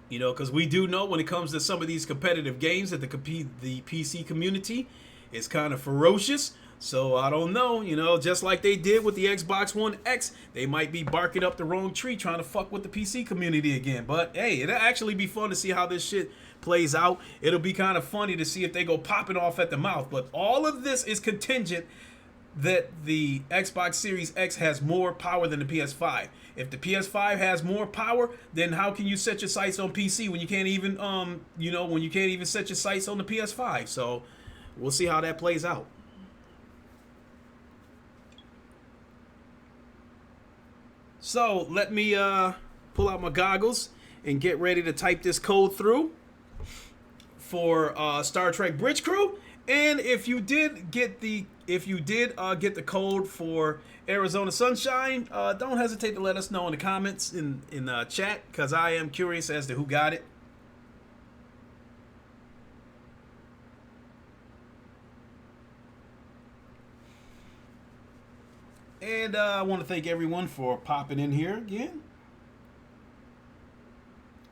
because we do know when it comes to some of these competitive games that the PC community is kind of ferocious. So I don't know, just like they did with the Xbox One X, they might be barking up the wrong tree trying to fuck with the PC community again. But hey, it'll actually be fun to see how this shit plays out. It'll be kind of funny to see if they go popping off at the mouth. But all of this is contingent that the Xbox Series X has more power than the PS5. If the PS5 has more power, then how can you set your sights on PC when you can't even set your sights on the PS5? So we'll see how that plays out. So let me pull out my goggles and get ready to type this code through for Star Trek Bridge Crew. And if you did get the code for Arizona Sunshine, don't hesitate to let us know in the comments in chat, because I am curious as to who got it. And I want to thank everyone for popping in here again.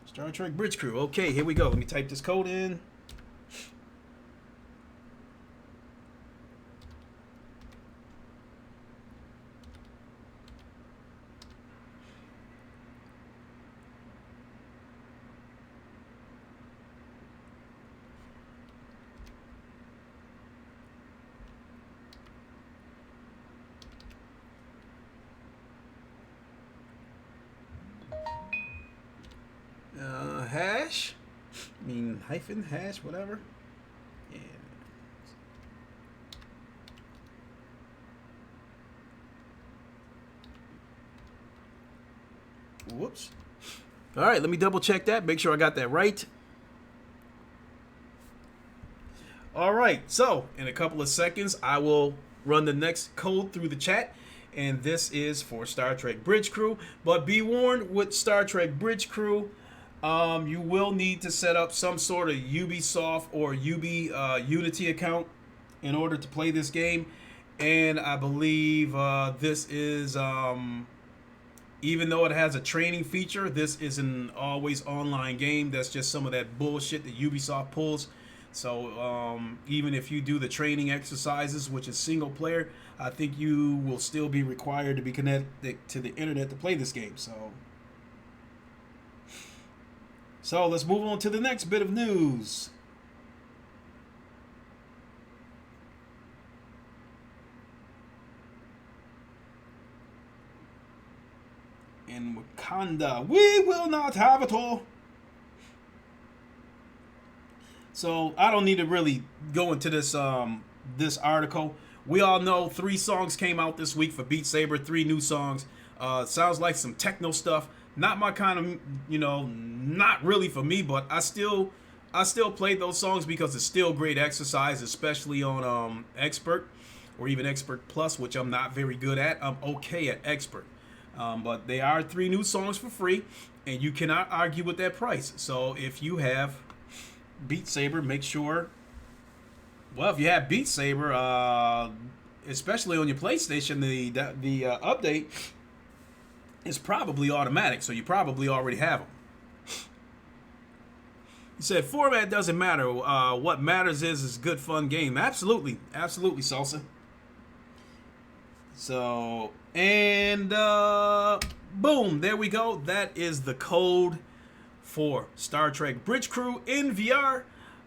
Star Trek Bridge Crew. Okay, here we go. Let me type this code in. Hash, hyphen, hash, whatever. Yeah. Whoops. All right, let me double check that, make sure I got that right. All right, so in a couple of seconds, I will run the next code through the chat. And this is for Star Trek Bridge Crew. But be warned, with Star Trek Bridge Crew, you will need to set up some sort of Ubisoft or Unity account in order to play this game. And I believe this is, even though it has a training feature, this is an always online game. That's just some of that bullshit that Ubisoft pulls. So even if you do the training exercises, which is single player, I think you will still be required to be connected to the internet to play this game. So let's move on to the next bit of news. In Wakanda, we will not have it all. So I don't need to really go into this article. We all know 3 songs came out this week for Beat Saber. 3 new songs. Sounds like some techno stuff. Not my kind of, not really for me. But I still played those songs because it's still great exercise, especially on Expert or even Expert Plus, which I'm not very good at. I'm okay at Expert. But they are 3 new songs for free, and you cannot argue with that price. So if you have Beat Saber, make sure. Well, if you have Beat Saber, especially on your PlayStation, the update is probably automatic, so you probably already have them. He said, format doesn't matter. What matters is good fun game. Absolutely. Absolutely, Salsa. So, and boom, there we go. That is the code for Star Trek Bridge Crew in VR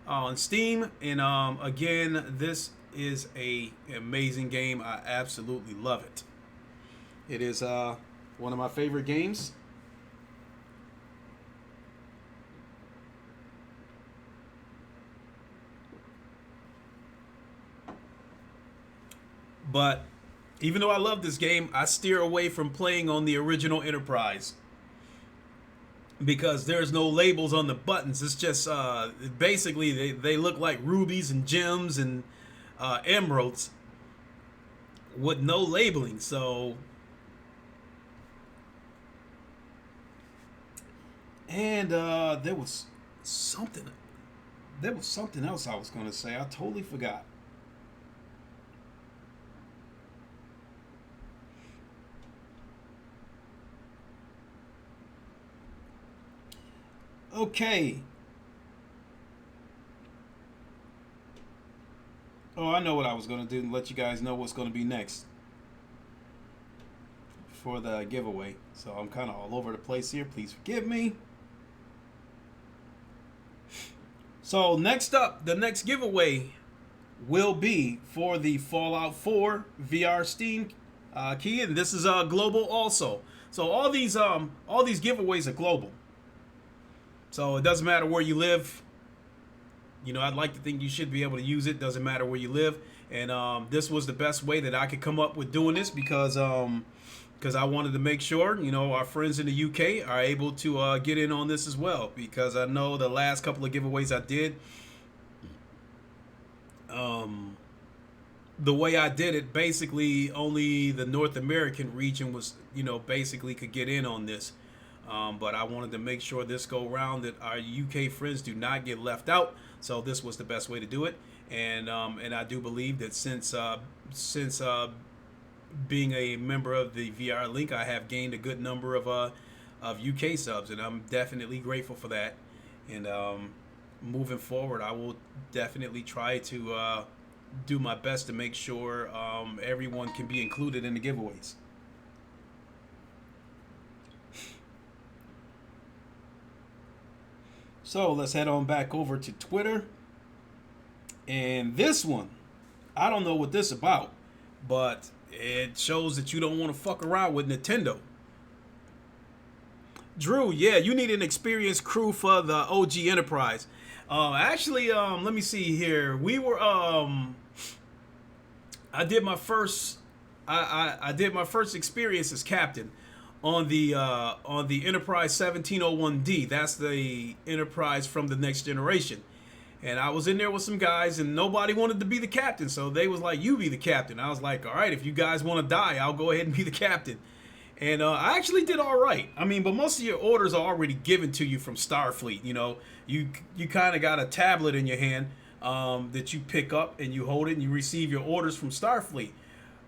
on Steam. And again, this is an amazing game. I absolutely love it. It is one of my favorite games. But even though I love this game, I steer away from playing on the original Enterprise because there's no labels on the buttons. It's just basically they look like rubies and gems and emeralds with no labeling. So, and there was something else I was going to say. I totally forgot. Okay. Oh, I know what I was going to do and let you guys know what's going to be next for the giveaway. So I'm kind of all over the place here. Please forgive me. So next up, the next giveaway will be for the Fallout 4 VR Steam key, and this is global also. So all these giveaways are global. So it doesn't matter where you live. I'd like to think you should be able to use it. Doesn't matter where you live. And this was the best way that I could come up with doing this because I wanted to make sure, our friends in the UK are able to get in on this as well. Because I know the last couple of giveaways I did, the way I did it, basically only the North American region was, basically could get in on this. But I wanted to make sure this go round that our UK friends do not get left out. So this was the best way to do it, and I do believe that since being a member of the VR Link, I have gained a good number of UK subs, and I'm definitely grateful for that. And moving forward, I will definitely try to do my best to make sure everyone can be included in the giveaways. So let's head on back over to Twitter. And this one, I don't know what this is about, but it shows that you don't want to fuck around with Nintendo. Drew, yeah, you need an experienced crew for the OG Enterprise. Actually, let me see here. We were I did my first experience as captain on the Enterprise 1701D. That's the Enterprise from the Next Generation. And I was in there with some guys, and nobody wanted to be the captain. So they was like, you be the captain. I was like, all right, if you guys want to die, I'll go ahead and be the captain. And I actually did all right. I mean, but most of your orders are already given to you from Starfleet. You kind of got a tablet in your hand that you pick up, and you hold it, and you receive your orders from Starfleet.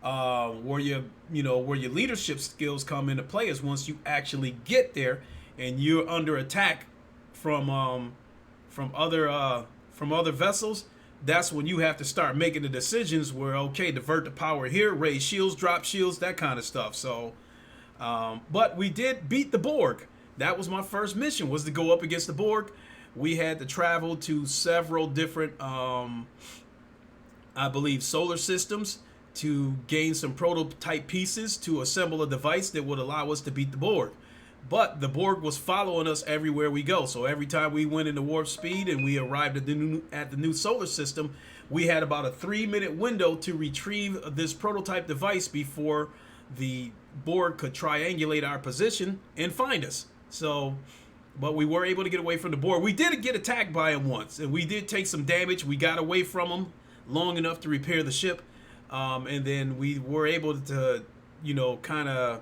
Where your leadership skills come into play is once you actually get there and you're under attack from other vessels. That's when you have to start making the decisions where, okay, divert the power here, raise shields, drop shields, that kind of stuff. So but we did beat the Borg. That was my first mission, was to go up against the Borg. We had to travel to several different I believe solar systems to gain some prototype pieces to assemble a device that would allow us to beat the Borg. But the Borg was following us everywhere we go. So every time we went into warp speed and we arrived at the new solar system, we had about a 3-minute window to retrieve this prototype device before the Borg could triangulate our position and find us. So, but we were able to get away from the Borg. We did get attacked by him once, and we did take some damage. We got away from him long enough to repair the ship, and then we were able to, kind of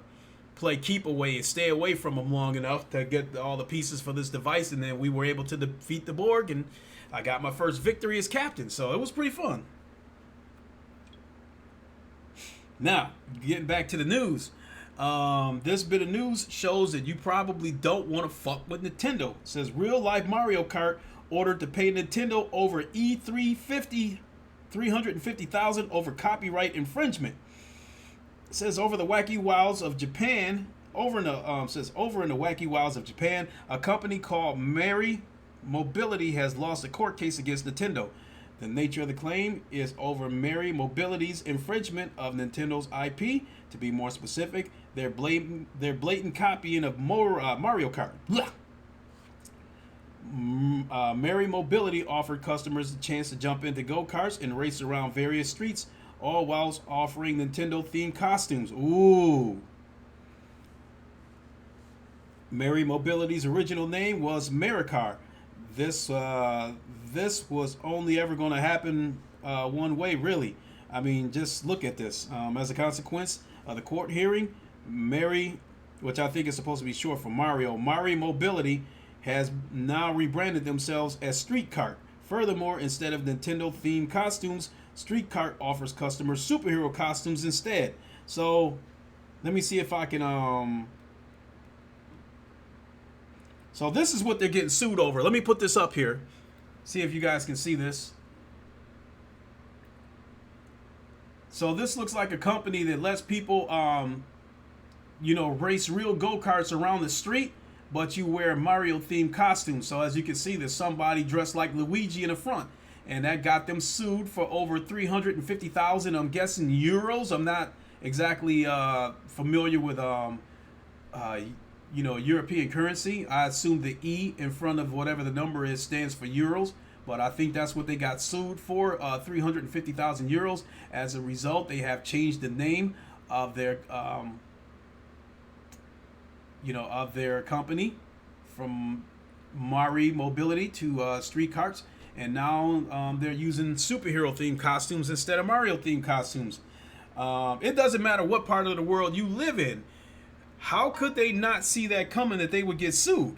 play keep away and stay away from them long enough to get all the pieces for this device, and then we were able to defeat the Borg, and I got my first victory as captain, so it was pretty fun. Now, getting back to the news. This bit of news shows that you probably don't want to fuck with Nintendo. It says real life Mario Kart ordered to pay Nintendo over $350,000 over copyright infringement. It says over in the wacky wilds of Japan, over in the wacky wilds of Japan, a company called Merry Mobility has lost a court case against Nintendo. The nature of the claim is over Merry Mobility's infringement of Nintendo's IP. To be more specific, their blatant copying of Mario Kart. Merry Mobility offered customers a chance to jump into go-karts and race around various streets, all whilst offering Nintendo-themed costumes. Ooh. Merry Mobility's original name was Maricar. This was only ever going to happen one way, really. I mean, just look at this. As a consequence of the court hearing, Merry, which I think is supposed to be short for Mario, Merry Mobility has now rebranded themselves as Street Kart. Furthermore, instead of Nintendo-themed costumes, Street Kart offers customers superhero costumes instead. So, let me see if I can... So this is what they're getting sued over. Let me put this up here. See if you guys can see this. So this looks like a company that lets people, race real go-karts around the street, but you wear Mario-themed costumes. So as you can see, there's somebody dressed like Luigi in the front. And that got them sued for over 350,000, I'm guessing, euros. I'm not exactly familiar with, European currency. I assume the E in front of whatever the number is stands for euros. But I think that's what they got sued for, 350,000 euros. As a result, they have changed the name of their, of their company from Mari Mobility to Street Karts. And now they're using superhero-themed costumes instead of Mario-themed costumes. It doesn't matter what part of the world you live in. How could they not see that coming, that they would get sued?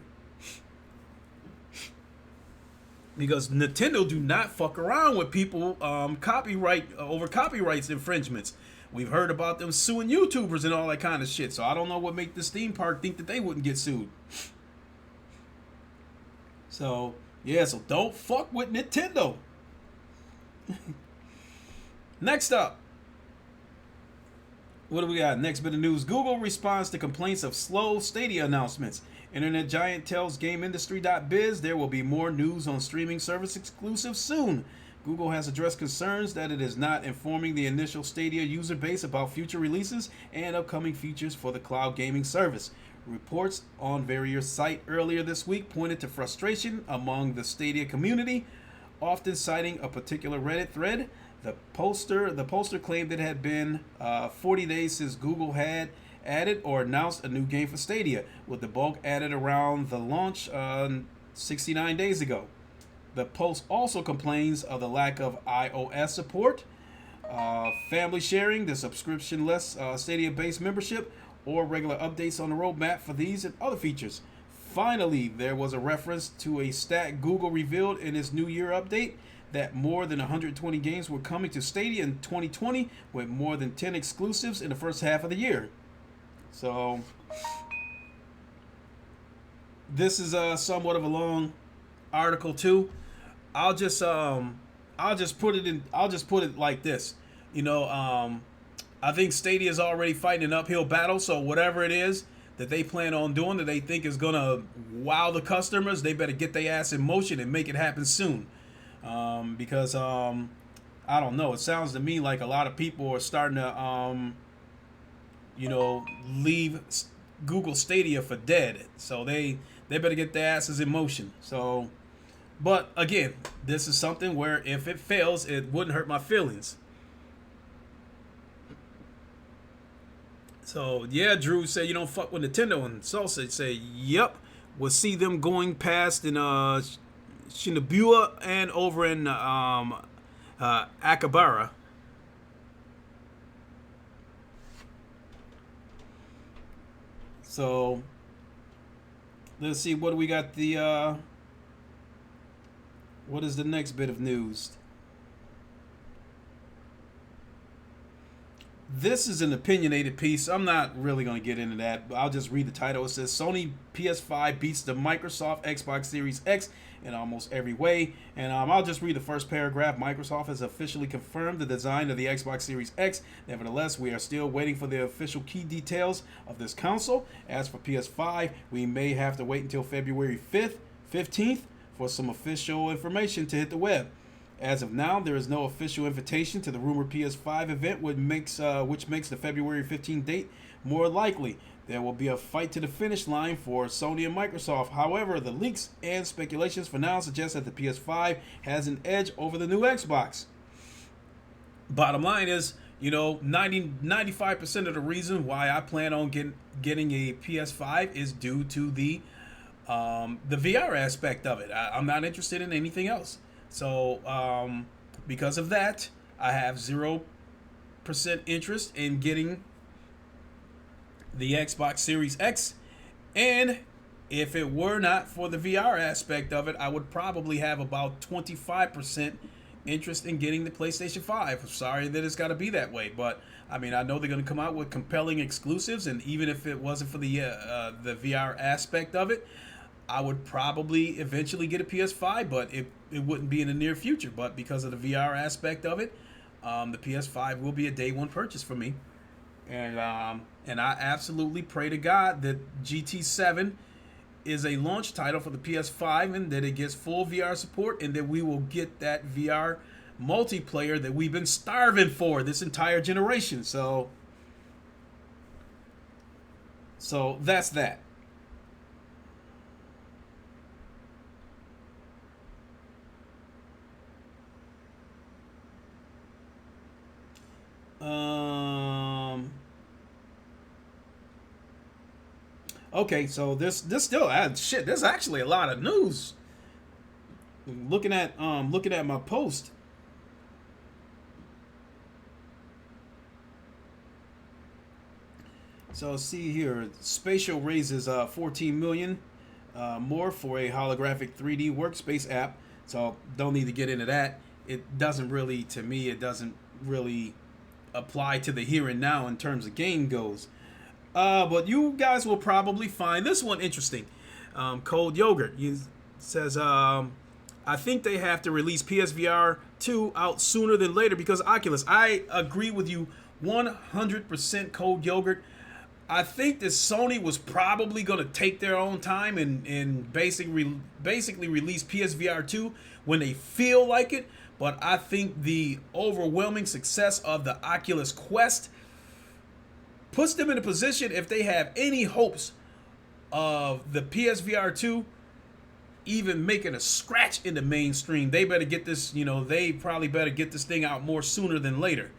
Because Nintendo do not fuck around with people over copyrights infringements. We've heard about them suing YouTubers and all that kind of shit. So I don't know what make this theme park think that they wouldn't get sued. So, yeah, so don't fuck with Nintendo. Next up. What do we got? Next bit of news. Google responds to complaints of slow Stadia announcements. Internet giant tells GameIndustry.biz there will be more news on streaming service exclusives soon. Google has addressed concerns that it is not informing the initial Stadia user base about future releases and upcoming features for the cloud gaming service. Reports on various sites earlier this week pointed to frustration among the Stadia community, often citing a particular Reddit thread. The poster claimed it had been 40 days since Google had added or announced a new game for Stadia, with the bulk added around the launch 69 days ago. The post also complains of the lack of iOS support, family sharing, the subscription-less Stadia-based membership, or regular updates on the roadmap for these and other features. Finally, there was a reference to a stat Google revealed in its New Year update that more than 120 games were coming to Stadia in 2020, with more than 10 exclusives in the first half of the year. So this is somewhat of a long article too. I'll just put it like this. I think Stadia is already fighting an uphill battle, so whatever it is that they plan on doing that they think is gonna wow the customers, they better get their ass in motion and make it happen soon. Because I don't know, it sounds to me like a lot of people are starting to leave Google Stadia for dead. So they better get their asses in motion. So, but again, this is something where if it fails, it wouldn't hurt my feelings. So yeah, Drew said you don't fuck with Nintendo, and Salsa say, "Yep, we'll see them going past in Shinabua and over in Akabara." So let's see what do we got. What is the next bit of news? This is an opinionated piece. I'm not really going to get into that, but I'll just read the title. It says Sony PS5 beats the Microsoft Xbox Series X in almost every way. And I'll just read the first paragraph. Microsoft has officially confirmed the design of the Xbox Series X. Nevertheless, we are still waiting for the official key details of this console. As for PS5, we may have to wait until February 15th for some official information to hit the web. As of now, there is no official invitation to the rumored PS5 event, which makes the February 15th date more likely. There will be a fight to the finish line for Sony and Microsoft. However, the leaks and speculations for now suggest that the PS5 has an edge over the new Xbox. Bottom line is, 95% of the reason why I plan on getting a PS5 is due to the VR aspect of it. I'm not interested in anything else. So, because of that, I have 0% interest in getting the Xbox Series X. And if it were not for the VR aspect of it, I would probably have about 25% interest in getting the PlayStation 5. I'm sorry that it's got to be that way, but I mean, I know they're going to come out with compelling exclusives, and even if it wasn't for the VR aspect of it, I would probably eventually get a PS5, but it wouldn't be in the near future. But because of the VR aspect of it, the PS5 will be a day one purchase for me. And I absolutely pray to God that GT7 is a launch title for the PS5 and that it gets full VR support and that we will get that VR multiplayer that we've been starving for this entire generation. So that's that. Okay, so this still shit. There's actually a lot of news. Looking at my post. So see here, Spatial raises 14 million more for a holographic 3D workspace app. So don't need to get into that. It doesn't really, to me, it doesn't really apply to the here and now in terms of game goes. But you guys will probably find this one interesting. Cold Yogurt says, I think they have to release PSVR 2 out sooner than later because Oculus. I agree with you 100%, Cold Yogurt. I think that Sony was probably going to take their own time and basically release PSVR 2 when they feel like it. But I think the overwhelming success of the Oculus Quest puts them in a position, if they have any hopes of the PSVR 2 even making a scratch in the mainstream, they better get this, they probably better get this thing out more sooner than later.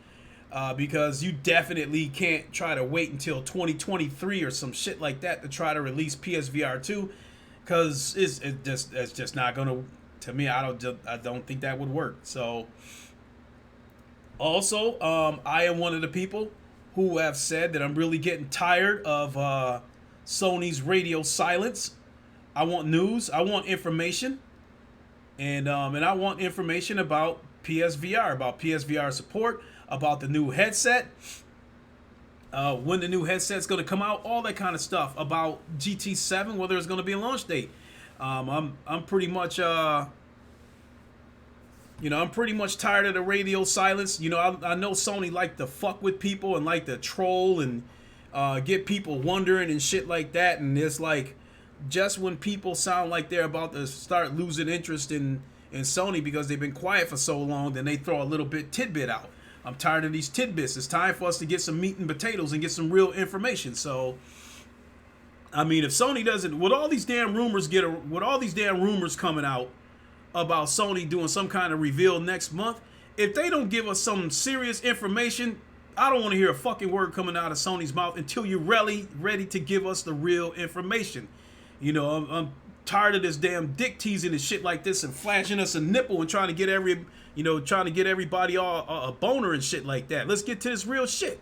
Because you definitely can't try to wait until 2023 or some shit like that to try to release PSVR 2, because it's just not gonna. To me, I don't think that would work. So, also, I am one of the people who have said that I'm really getting tired of Sony's radio silence. I want news. I want information, and I want information about PSVR, about PSVR support, about the new headset, when the new headset's going to come out, all that kind of stuff, about GT7, whether it's going to be a launch date. I'm pretty much I'm pretty much tired of the radio silence. I know Sony like to fuck with people and like to troll and get people wondering and shit like that, and it's like just when people sound like they're about to start losing interest in Sony because they've been quiet for so long, then they throw a little tidbit out. I'm tired of these tidbits. It's time for us to get some meat and potatoes and get some real information. So I mean, if Sony doesn't, with all these damn rumors coming out about Sony doing some kind of reveal next month, if they don't give us some serious information, I don't want to hear a fucking word coming out of Sony's mouth until you're really ready to give us the real information. You know, I'm tired of this damn dick teasing and shit like this and flashing us a nipple and trying to get everybody all a boner and shit like that. Let's get to this real shit.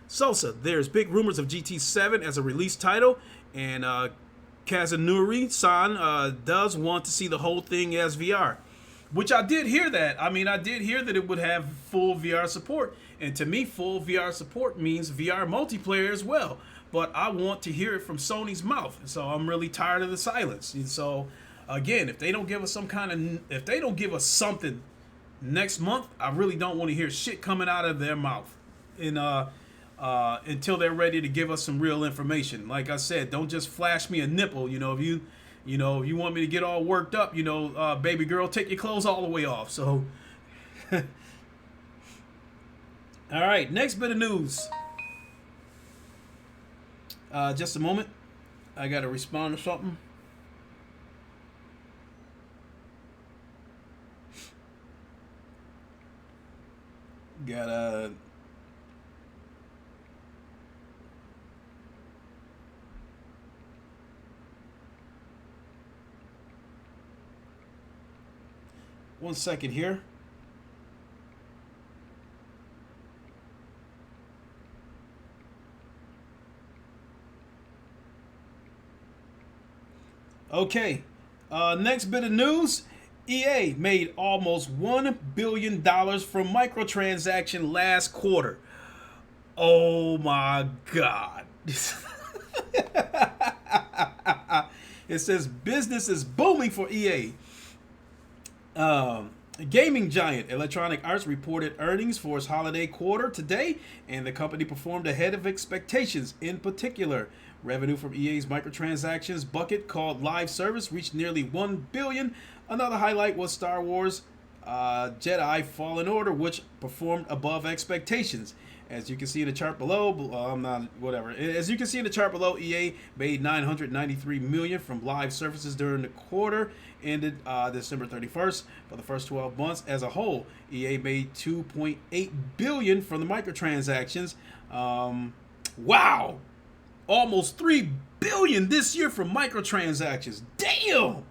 Sosa, there's big rumors of GT7 as a release title, and Kazunori-san does want to see the whole thing as VR. Which I did hear that. I mean, I did hear that it would have full VR support. And to me, full VR support means VR multiplayer as well. But I want to hear it from Sony's mouth. So I'm really tired of the silence. And so, again, if they don't give us something next month, I really don't want to hear shit coming out of their mouth. And until they're ready to give us some real information. Like I said, don't just flash me a nipple. You know, if you want me to get all worked up, baby girl, take your clothes all the way off. So, all right, next bit of news. Just a moment. I got to respond to something. Gotta... One second here. Okay. Next bit of news. EA made almost $1 billion from microtransaction last quarter. Oh my God. It says business is booming for EA. Gaming giant Electronic Arts reported earnings for its holiday quarter today, and the company performed ahead of expectations. In particular, revenue from EA's microtransactions bucket, called Live Service, reached nearly $1 billion. Another highlight was Star Wars Jedi Fallen Order, which performed above expectations. As you can see in the chart below, As you can see in the chart below, EA made $993 million from live services during the quarter ended December 31st. For the first 12 months as a whole, EA made $2.8 billion from the microtransactions. Wow, almost $3 billion this year from microtransactions. Damn.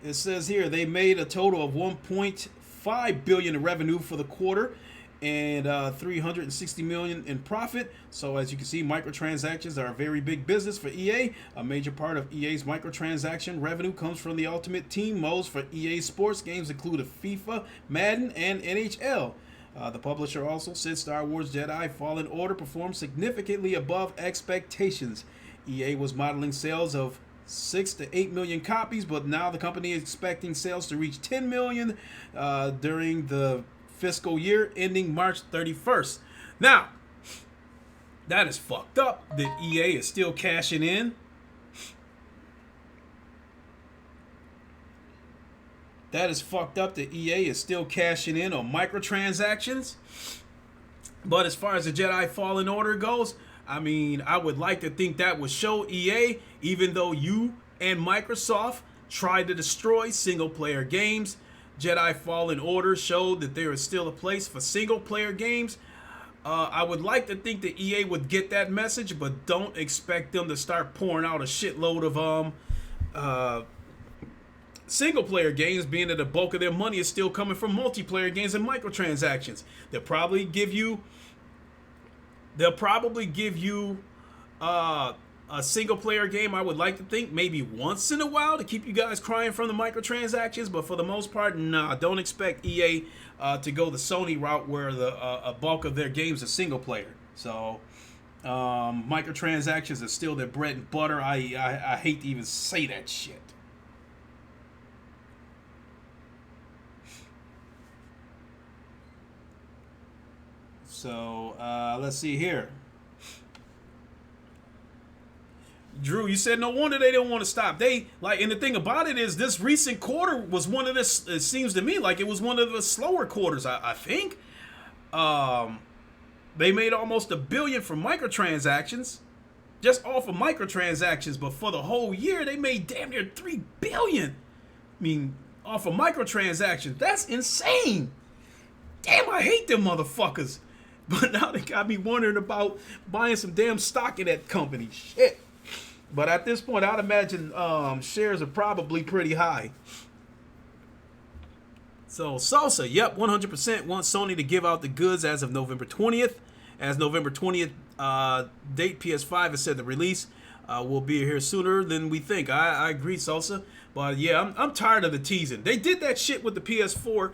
It says here they made a total of $1.5 billion in revenue for the quarter and $360 million in profit. So as you can see, microtransactions are a very big business for EA. A major part of EA's microtransaction revenue comes from the Ultimate Team modes for EA Sports games, including FIFA, Madden, and NHL. The publisher also said Star Wars Jedi Fallen Order performed significantly above expectations. EA was modeling sales of 6 to 8 million copies, but now the company is expecting sales to reach 10 million during the fiscal year ending March 31st. Now, that is fucked up that EA is still cashing in. That is fucked up that EA is still cashing in on microtransactions. But as far as the Jedi Fallen Order goes, I mean, I would like to think that would show EA, even though you and Microsoft tried to destroy single-player games, Jedi Fallen Order showed that there is still a place for single-player games. I would like to think that EA would get that message, but don't expect them to start pouring out a shitload of single-player games, being that the bulk of their money is still coming from multiplayer games and microtransactions. They'll probably give you a single player game, I would like to think, maybe once in a while to keep you guys crying from the microtransactions, but for the most part, nah, don't expect EA to go the Sony route where a bulk of their games are single player. So microtransactions are still their bread and butter. I hate to even say that shit. So let's see here. Drew, you said no wonder they didn't want to stop. And the thing about it is, this recent quarter was one of this. It seems to me like it was one of the slower quarters. I think. They made almost $1 billion from microtransactions, just off of microtransactions. But for the whole year, they made damn near $3 billion. I mean, off of microtransactions. That's insane. Damn, I hate them motherfuckers. But now they got me wondering about buying some damn stock in that company. Shit. But at this point, I'd imagine shares are probably pretty high. So Salsa, yep, 100% wants Sony to give out the goods as of November 20th. As November 20th date, PS5 has said the release will be here sooner than we think. I agree, Salsa. But yeah, I'm tired of the teasing. They did that shit with the PS4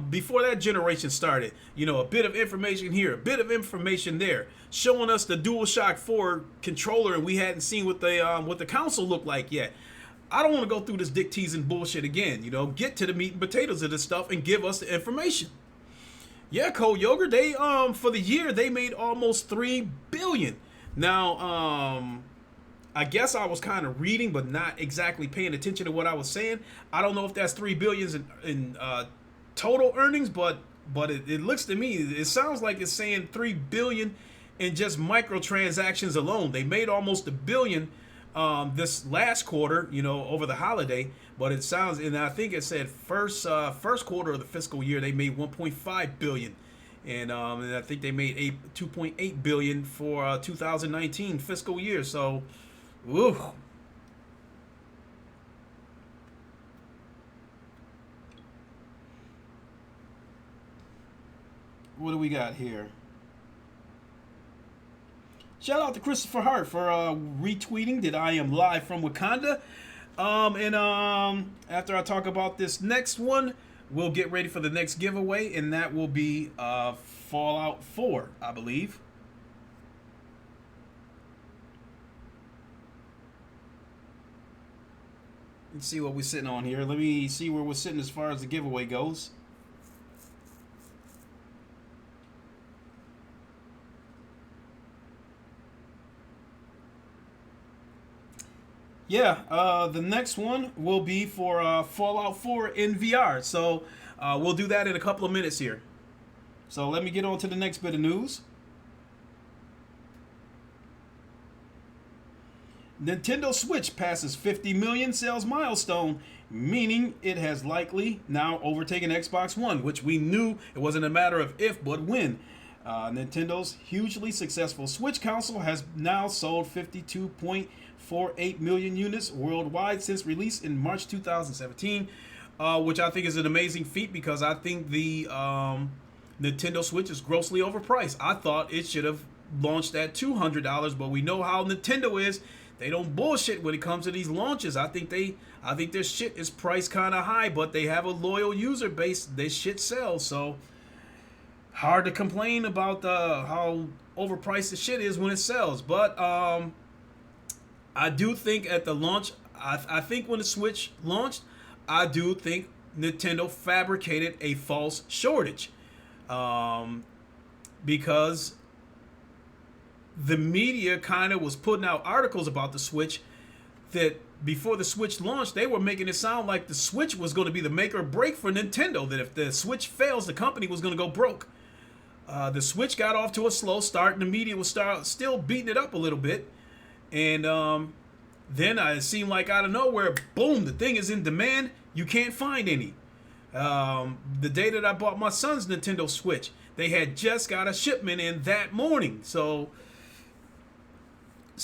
before that generation started. You know, a bit of information here, a bit of information there, showing us the DualShock 4 controller, and we hadn't seen what the console looked like yet. I don't want to go through this dick teasing bullshit again. You know, get to the meat and potatoes of this stuff and give us the information. Yeah, Cold Yogurt, they for the year they made almost $3 billion. Now, I guess I was kind of reading, but not exactly paying attention to what I was saying. I don't know if that's $3 billion in total earnings, but it looks to me, it sounds like it's saying $3 billion in just microtransactions alone. They made almost $1 billion this last quarter, you know, over the holiday. But it sounds, and I think it said first quarter of the fiscal year they made $1.5 billion. And I think they made $2.8 billion for 2019 fiscal year. So, woo. What do we got here? Shout out to Christopher Hart for retweeting that I am live from Wakanda. After I talk about this next one, we'll get ready for the next giveaway, and that will be Fallout 4, I believe. Let's see what we're sitting on here. Let me see where we're sitting as far as the giveaway goes. Yeah, the next one will be for Fallout 4 in VR. So we'll do that in a couple of minutes here. So let me get on to the next bit of news. Nintendo Switch passes 50 million sales milestone, meaning it has likely now overtaken Xbox One, which we knew it wasn't a matter of if, but when. Nintendo's hugely successful Switch console has now sold 52.48 million units worldwide since release in March 2017, which I think is an amazing feat because I think the Nintendo Switch is grossly overpriced. I thought it should have launched at $200, but we know how Nintendo is. They don't bullshit when it comes to these launches. I think their shit is priced kind of high, but they have a loyal user base. This shit sells, so hard to complain about how overpriced the shit is when it sells. But I do think at the launch, I think when the Switch launched, I do think Nintendo fabricated a false shortage, because the media kind of was putting out articles about the Switch that before the Switch launched, they were making it sound like the Switch was going to be the make or break for Nintendo, that if the Switch fails, the company was going to go broke. The Switch got off to a slow start, and the media was still beating it up a little bit. And then it seemed like out of nowhere, boom, the thing is in demand. You can't find any. The day that I bought my son's Nintendo Switch, they had just got a shipment in that morning. So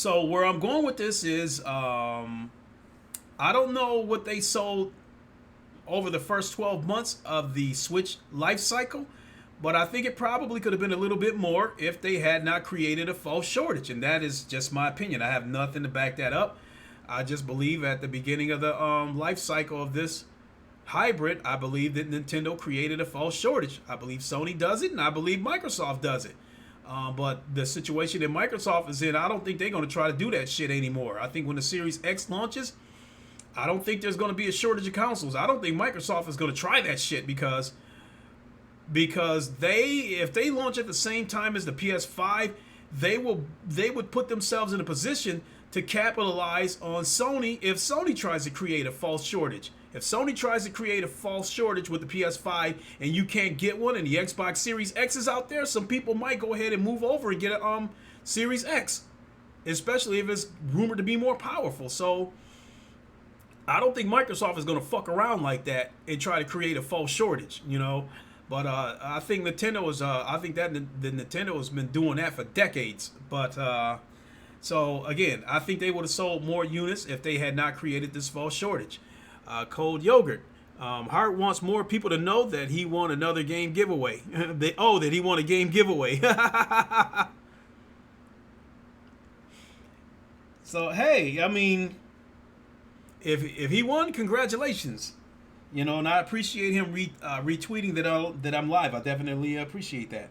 where I'm going with this is, I don't know what they sold over the first 12 months of the Switch life cycle, but I think it probably could have been a little bit more if they had not created a false shortage. And that is just my opinion. I have nothing to back that up. I just believe at the beginning of the life cycle of this hybrid, I believe that Nintendo created a false shortage. I believe Sony does it, and I believe Microsoft does it. But the situation that Microsoft is in, I don't think they're going to try to do that shit anymore. I think when the Series X launches, I don't think there's going to be a shortage of consoles. I don't think Microsoft is going to try that shit because if they launch at the same time as the PS5, they would put themselves in a position to capitalize on Sony if Sony tries to create a false shortage. If Sony tries to create a false shortage with the PS5 and you can't get one, and the Xbox Series X is out there, some people might go ahead and move over and get a Series X, especially if it's rumored to be more powerful. So I don't think Microsoft is going to fuck around like that and try to create a false shortage, you know. But I think Nintendo is. I think that the Nintendo has been doing that for decades. But so again, I think they would have sold more units if they had not created this false shortage. Cold Yogurt. Hart wants more people to know that he won another game giveaway. That he won a game giveaway. So hey, I mean, if he won, congratulations. You know, and I appreciate him retweeting that I'm live. I definitely appreciate that.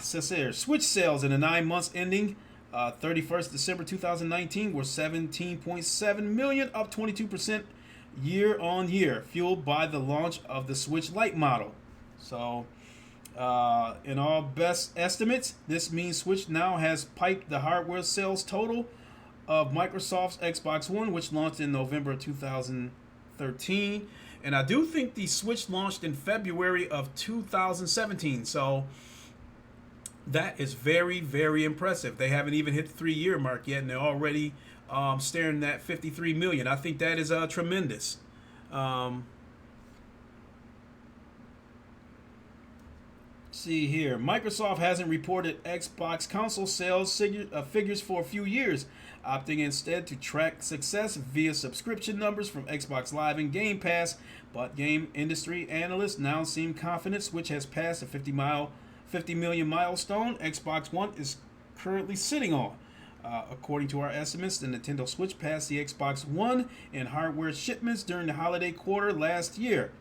Says here, Switch sales in the 9 months ending 31st December 2019 were 17.7 million, up 22% year on year, fueled by the launch of the Switch Lite model. So, in all best estimates, this means Switch now has piped the hardware sales total of Microsoft's Xbox One, which launched in November 2013. And I do think the Switch launched in February of 2017. So that is very, very impressive. They haven't even hit the 3-year mark yet, and they're already staring at 53 million. I think that is tremendous. See here, Microsoft hasn't reported Xbox console sales figures for a few years, opting instead to track success via subscription numbers from Xbox Live and Game Pass, but game industry analysts now seem confident Switch has passed the 50 million milestone Xbox One is currently sitting on. According to our estimates, the Nintendo Switch passed the Xbox One in hardware shipments during the holiday quarter last year.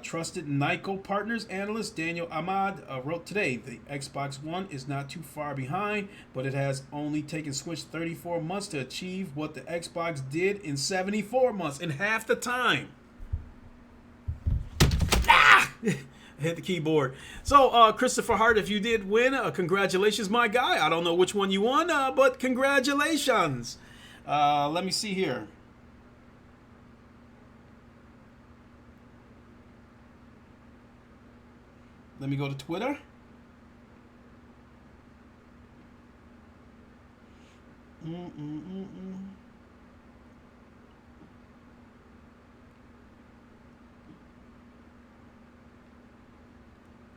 Trusted Nikko Partners analyst Daniel Ahmad wrote today, the Xbox One is not too far behind, but it has only taken Switch 34 months to achieve what the Xbox did in 74 months, in half the time. Hit the keyboard. So, Christopher Hart, if you did win, congratulations, my guy. I don't know which one you won, but congratulations. Let me see here. Let me go to Twitter.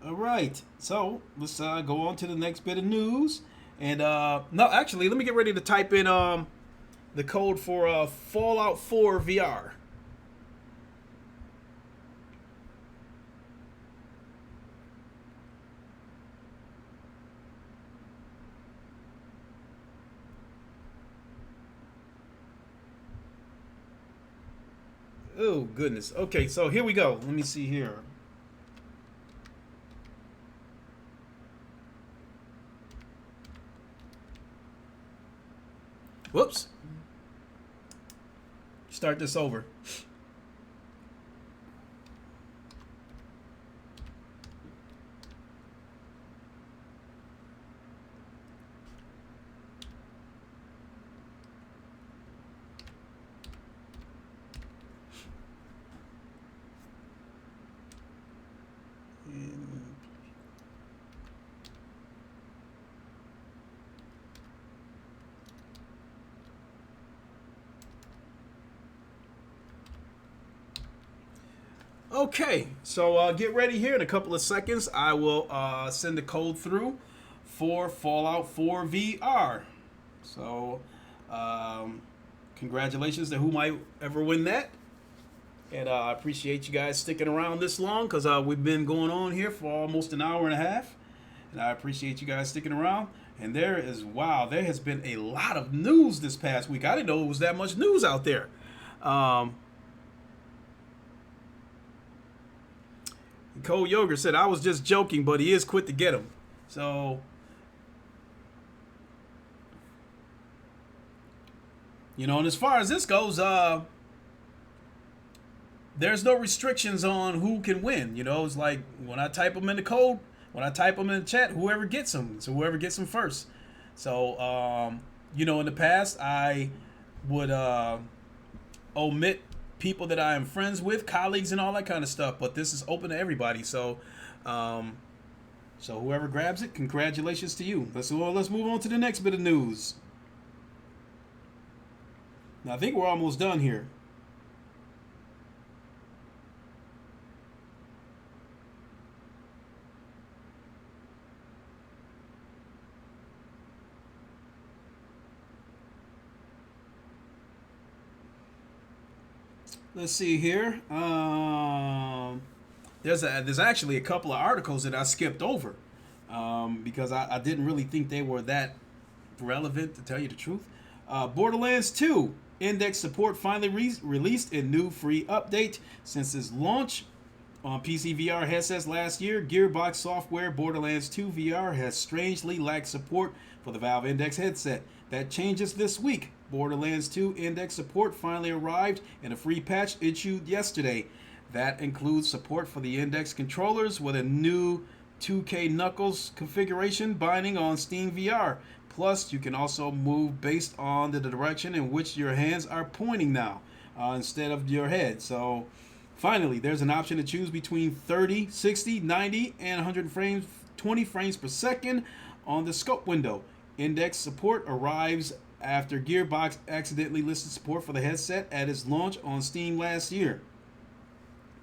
All right, so let's go on to the next bit of news. And no, actually, let me get ready to type in the code for Fallout 4 VR. Oh, goodness. Okay, so here we go. Let me see here. Whoops. Start this over. Okay, so get ready here in a couple of seconds. I will send the code through for Fallout 4 VR. So, congratulations to who might ever win that. And I appreciate you guys sticking around this long because we've been going on here for almost an hour and a half. And I appreciate you guys sticking around. And there has been a lot of news this past week. I didn't know it was that much news out there. Cold Yogurt said, I was just joking, but he is quick to get him. So, you know, and as far as this goes, there's no restrictions on who can win. You know, it's like when I type them in the code, when I type them in the chat, whoever gets them. So whoever gets them first. So, you know, in the past, I would omit people that I am friends with, colleagues, and all that kind of stuff. But this is open to everybody. So whoever grabs it, congratulations to you. Let's move on to the next bit of news. Now, I think we're almost done here. Let's see here. There's actually a couple of articles that I skipped over because I didn't really think they were that relevant, to tell you the truth. Borderlands 2 index support finally released a new free update since its launch on PC VR headsets last year. Gearbox Software Borderlands 2 VR has strangely lacked support for the Valve Index headset. That changes this week. Borderlands 2 Index support finally arrived in a free patch issued yesterday. That includes support for the Index controllers with a new 2K Knuckles configuration binding on Steam VR. Plus, you can also move based on the direction in which your hands are pointing now, instead of your head. So, finally, there's an option to choose between 30, 60, 90, and 120 frames per second on the scope window. Index support arrives after Gearbox accidentally listed support for the headset at its launch on Steam last year.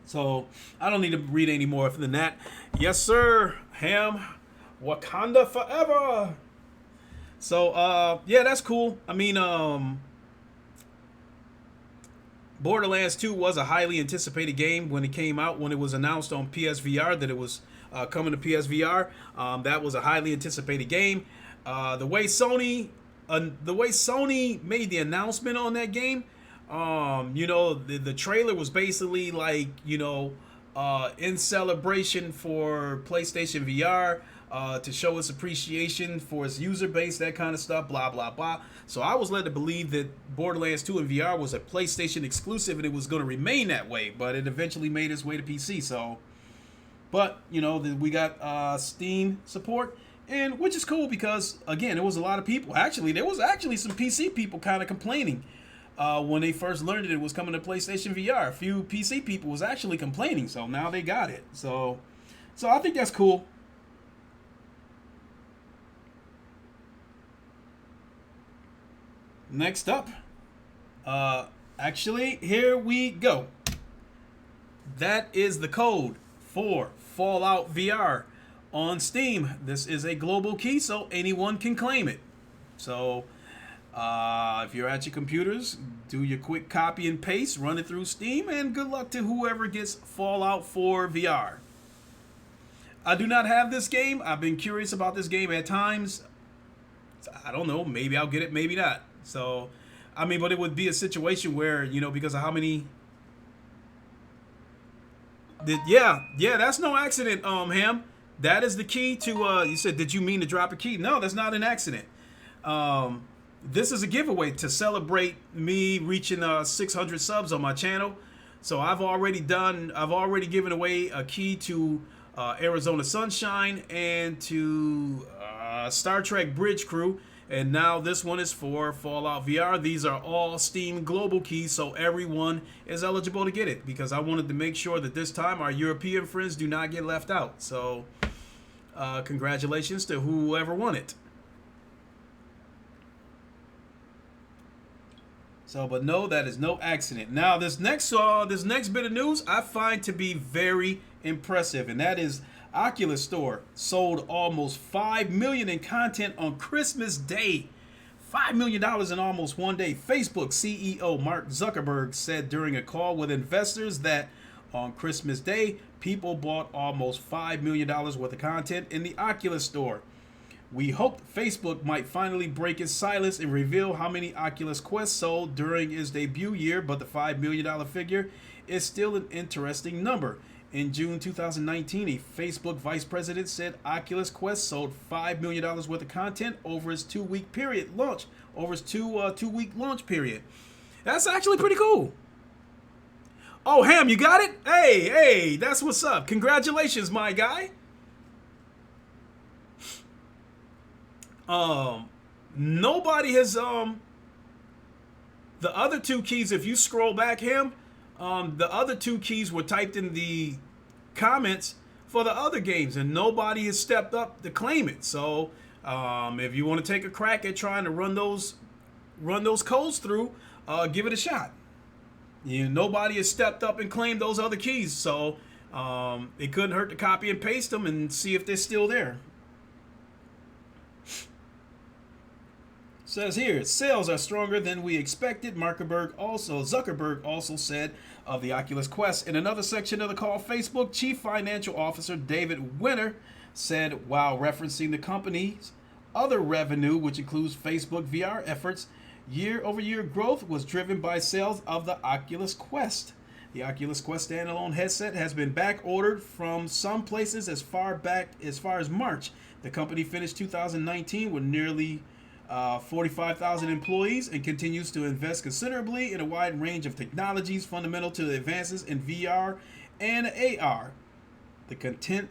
So, I don't need to read any more than that. Yes, sir. Ham. Wakanda forever. So, yeah, that's cool. I mean, Borderlands 2 was a highly anticipated game when it came out, when it was announced on PSVR that it was coming to PSVR. That was a highly anticipated game. The way Sony made the announcement on that game, the trailer was basically like, in celebration for PlayStation VR, to show its appreciation for its user base, that kind of stuff, blah, blah, blah. So I was led to believe that Borderlands 2 in VR was a PlayStation exclusive and it was going to remain that way, but it eventually made its way to PC. So, but, we got Steam support, and which is cool because, again, there was a lot of people. Actually, there was some PC people kind of complaining when they first learned that it was coming to PlayStation VR. A few PC people was actually complaining, so now they got it. So I think that's cool. Next up, actually, here we go. That is the code for Fallout VR on Steam. This is a global key, so anyone can claim it. So, if you're at your computers, do your quick copy and paste, run it through Steam, and good luck to whoever gets Fallout 4 VR. I do not have this game. I've been curious about this game at times. I don't know. Maybe I'll get it, maybe not. So, I mean, but it would be a situation where, because of how many... Yeah, that's no accident, Ham. That is the key to, you said, did you mean to drop a key? No, that's not an accident. This is a giveaway to celebrate me reaching 600 subs on my channel. So I've already given away a key to Arizona Sunshine and to Star Trek Bridge Crew. And now this one is for Fallout VR. These are all Steam global keys, so everyone is eligible to get it, because I wanted to make sure that this time our European friends do not get left out. So congratulations to whoever won it. So, but no, that is no accident. Now, this next bit of news I find to be very impressive, and that is Oculus Store sold almost $5 million in content on Christmas Day. $5 million in almost one day. Facebook CEO Mark Zuckerberg said during a call with investors that on Christmas Day, people bought almost $5 million worth of content in the Oculus Store. We hoped Facebook might finally break its silence and reveal how many Oculus Quest sold during its debut year, but the $5 million figure is still an interesting number. In June 2019, a Facebook vice president said Oculus Quest sold $5 million worth of content over its two-week launch period. That's actually pretty cool. Oh, Ham, you got it? Hey, that's what's up. Congratulations, my guy. Nobody has, the other two keys, if you scroll back, Ham, The other two keys were typed in the comments for the other games, and nobody has stepped up to claim it. So if you want to take a crack at trying to run those codes through, give it a shot. Nobody has stepped up and claimed those other keys, so it couldn't hurt to copy and paste them and see if they're still there. Says here, sales are stronger than we expected. Zuckerberg also said of the Oculus Quest. In another section of the call, Facebook Chief Financial Officer David Winter said, while referencing the company's other revenue, which includes Facebook VR efforts, year-over-year growth was driven by sales of the Oculus Quest. The Oculus Quest standalone headset has been back-ordered from some places as far as March. The company finished 2019 with nearly 45,000 employees and continues to invest considerably in a wide range of technologies fundamental to the advances in VR and AR. The content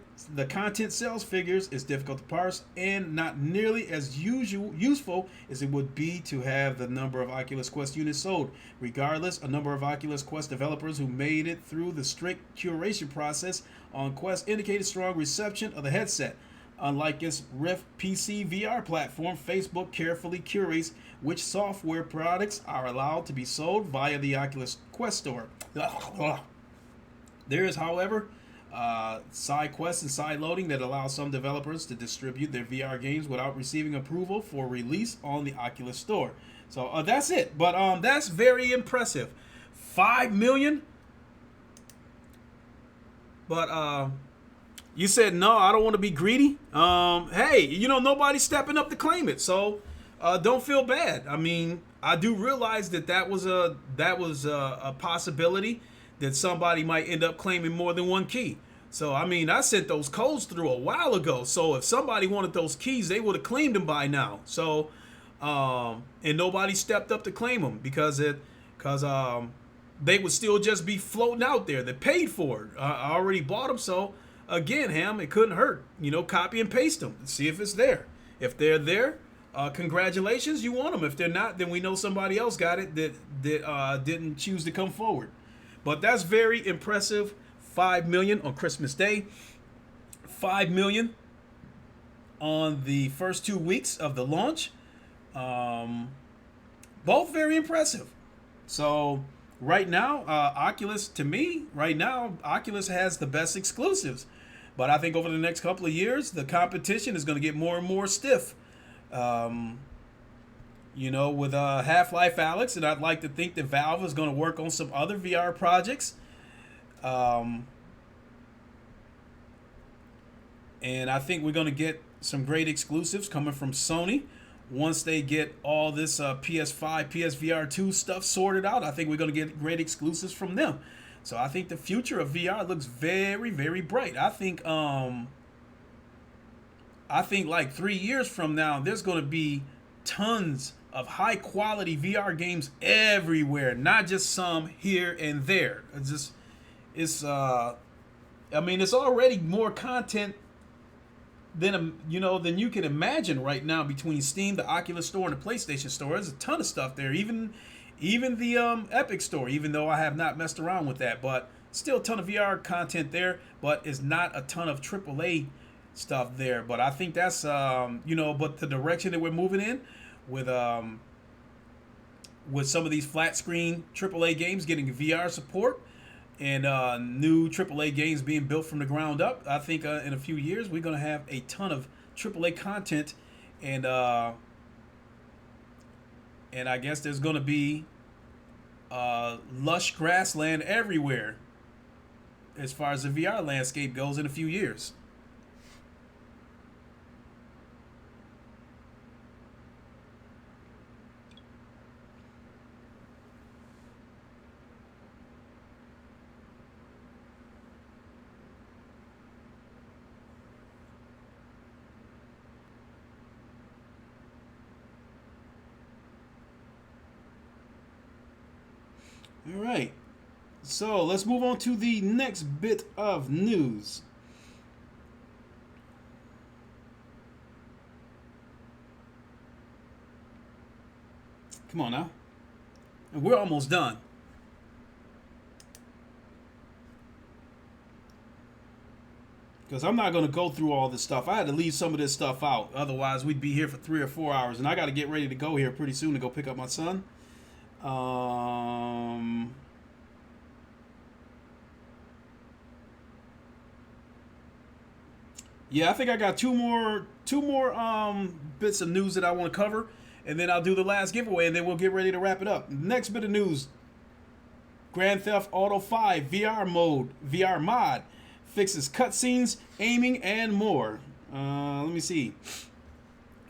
sales figures is difficult to parse and not nearly as useful as it would be to have the number of Oculus Quest units sold. Regardless, a number of Oculus Quest developers who made it through the strict curation process on Quest indicated strong reception of the headset. Unlike its Rift PC VR platform, Facebook carefully curates which software products are allowed to be sold via the Oculus Quest store. There is, however, side quests and side loading that allow some developers to distribute their VR games without receiving approval for release on the Oculus store. So that's it. But that's very impressive. 5 million. But you said no, I don't want to be greedy. Hey, nobody's stepping up to claim it, so don't feel bad. I mean, I do realize that was a possibility that somebody might end up claiming more than one key. So I mean, I sent those codes through a while ago. So if somebody wanted those keys, they would have claimed them by now. So and nobody stepped up to claim them because they would still just be floating out there. They paid for it. I already bought them, so. Again, Ham, it couldn't hurt. Copy and paste them. See if it's there. If they're there, congratulations, you want them. If they're not, then we know somebody else got it that didn't choose to come forward. But that's very impressive. 5 million on Christmas Day. 5 million on the first 2 weeks of the launch. Both very impressive. So right now, Oculus has the best exclusives. But I think over the next couple of years, the competition is going to get more and more stiff. With Half-Life Alyx, and I'd like to think that Valve is going to work on some other VR projects. And I think we're going to get some great exclusives coming from Sony. Once they get all this PS5, PSVR 2 stuff sorted out, I think we're going to get great exclusives from them. So I think the future of VR looks very, very bright. I think like 3 years from now, there's going to be tons of high quality VR games everywhere, not just some here and there. It's already more content than you can imagine right now between Steam, the Oculus Store, and the PlayStation Store. There's a ton of stuff there. Even the Epic Store, even though I have not messed around with that, but still a ton of VR content there. But it's not a ton of AAA stuff there. But I think that's but the direction that we're moving in with some of these flat screen AAA games getting VR support. And new AAA games being built from the ground up. I think in a few years we're going to have a ton of AAA content, and I guess there's going to be lush grassland everywhere as far as the VR landscape goes in a few years. All right, so let's move on to the next bit of news. Come on now. And we're almost done. because I'm not going to go through all this stuff. I had to leave some of this stuff out. Otherwise, we'd be here for 3 or 4 hours. And I got to get ready to go here pretty soon to go pick up my son. Yeah, I think I got two more bits of news that I want to cover, and then I'll do the last giveaway, and then we'll get ready to wrap it up. Next bit of news: Grand Theft Auto 5 VR mod fixes cutscenes, aiming, and more. Let me see.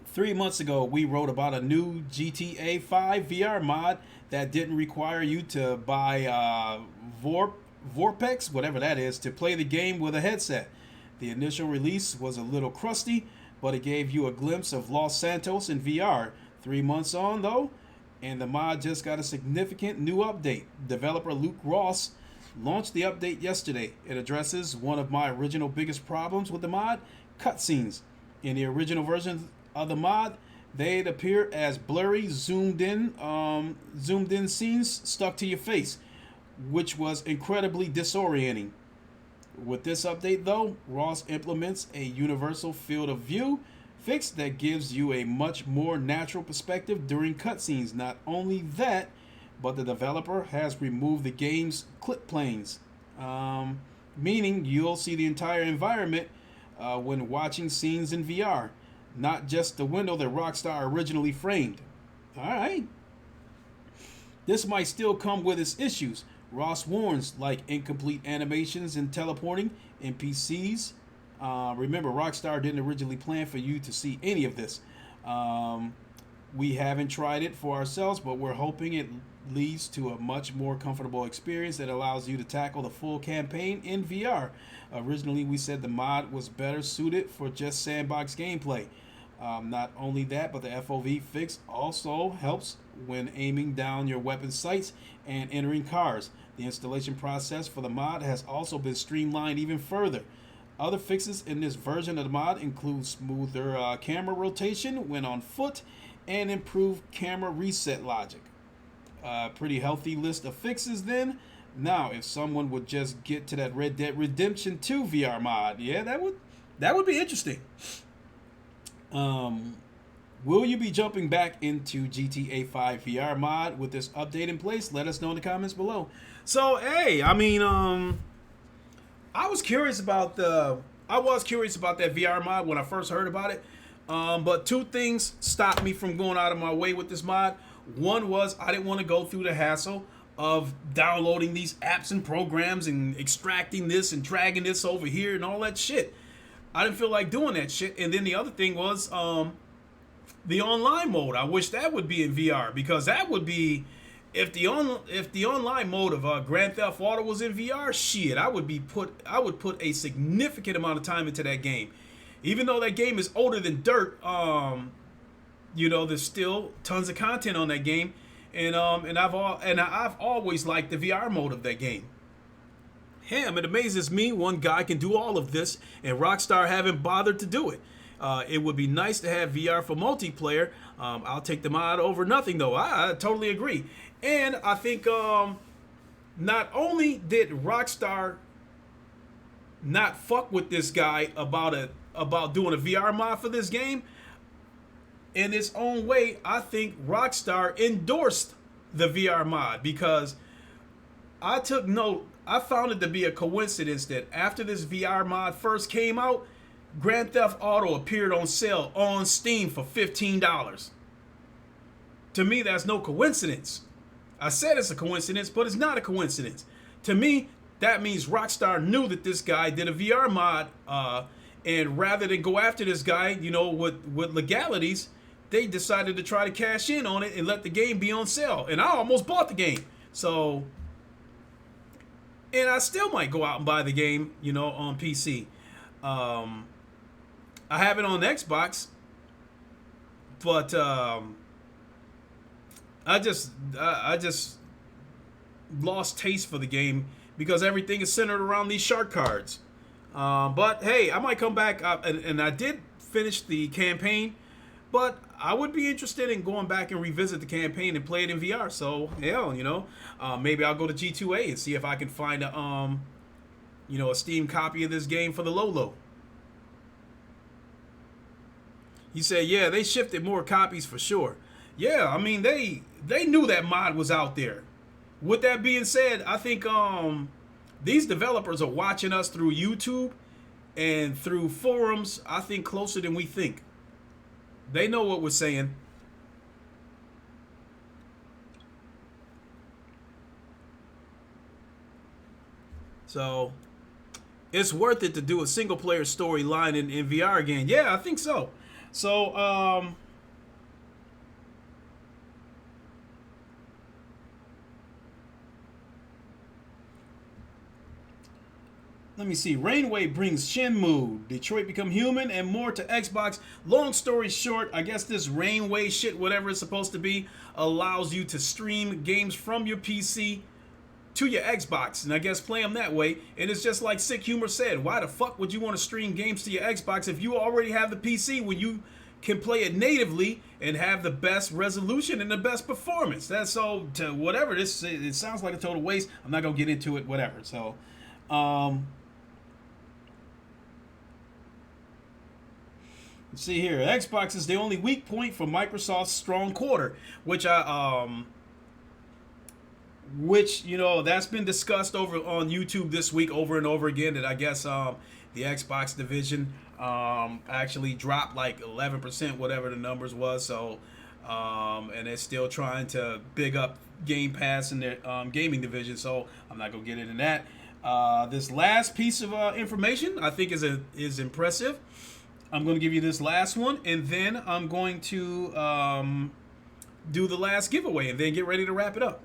3 months ago, we wrote about a new GTA 5 VR mod that didn't require you to buy Vorpex, whatever that is, to play the game with a headset. The initial release was a little crusty, but it gave you a glimpse of Los Santos in VR. 3 months on, though, and the mod just got a significant new update. Developer Luke Ross launched the update yesterday. It addresses one of my original biggest problems with the mod, cutscenes. In the original version of the mod, they'd appear as blurry, zoomed in scenes stuck to your face, which was incredibly disorienting. With this update, though, Ross implements a universal field of view fix that gives you a much more natural perspective during cutscenes. Not only that, but the developer has removed the game's clip planes, meaning you'll see the entire environment when watching scenes in VR, not just the window that Rockstar originally framed. Alright. This might still come with its issues. Ross warns, like incomplete animations and teleporting NPCs. Remember, Rockstar didn't originally plan for you to see any of this. We haven't tried it for ourselves, but we're hoping it leads to a much more comfortable experience that allows you to tackle the full campaign in VR. Originally, we said the mod was better suited for just sandbox gameplay. Not only that, but the FOV fix also helps when aiming down your weapon sights and entering cars. The installation process for the mod has also been streamlined even further. Other fixes in this version of the mod include smoother camera rotation when on foot and improved camera reset logic. Pretty healthy list of fixes then. Now, if someone would just get to that Red Dead Redemption 2 VR mod, yeah, that would be interesting. Will you be jumping back into GTA 5 VR mod with this update in place? Let us know in the comments below. So, hey, I mean, I was curious about that VR mod when I first heard about it. But two things stopped me from going out of my way with this mod. One was I didn't want to go through the hassle of downloading these apps and programs and extracting this and dragging this over here and all that shit. I didn't feel like doing that shit. And then the other thing was the online mode. I wish that would be in VR, because that would be, if the online mode of Grand Theft Auto was in VR, shit, I would put a significant amount of time into that game. Even though that game is older than dirt, there's still tons of content on that game, and I've always liked the VR mode of that game. Damn, it amazes me one guy can do all of this, and Rockstar haven't bothered to do it. It would be nice to have VR for multiplayer. I'll take the mod over nothing, though. I totally agree. And I think not only did Rockstar not fuck with this guy about doing a VR mod for this game, in its own way, I think Rockstar endorsed the VR mod, because I took note. I found it to be a coincidence that after this VR mod first came out, Grand Theft Auto appeared on sale on Steam for $15. To me, that's no coincidence. I said it's a coincidence, but it's not a coincidence. To me, that means Rockstar knew that this guy did a VR mod, and rather than go after this guy, with legalities, they decided to try to cash in on it and let the game be on sale. And I almost bought the game. So, and I still might go out and buy the game, on PC. I have it on Xbox, but I just lost taste for the game because everything is centered around these shark cards. But hey, I might come back, and I did finish the campaign, but I would be interested in going back and revisit the campaign and play it in VR. So hell, maybe I'll go to G2A and see if I can find a Steam copy of this game for the low. You said, yeah, they shifted more copies for sure. Yeah, I mean they knew that mod was out there. With that being said, I think these developers are watching us through YouTube and through forums. I think closer than we think. They know what we're saying. So it's worth it to do a single player storyline in VR again. Yeah, I think so. So let me see. Rainway brings Shenmue, Detroit Become Human, and more to Xbox. Long story short, I guess this Rainway shit, whatever it's supposed to be, allows you to stream games from your PC to your Xbox, and I guess play them that way. And it's just like Sick Humor said, why the fuck would you want to stream games to your Xbox if you already have the PC when you can play it natively and have the best resolution and the best performance? That's so to whatever this. It sounds like a total waste. I'm not gonna get into it. Whatever. So, let's see here. Xbox is the only weak point for Microsoft's strong quarter, which that's been discussed over on YouTube this week over and over again. That I guess the Xbox division actually dropped like 11%, whatever the numbers was. So and they're still trying to big up Game Pass in their gaming division. So I'm not gonna get into that. This last piece of information I think is impressive. I'm going to give you this last one, and then I'm going to do the last giveaway, and then get ready to wrap it up.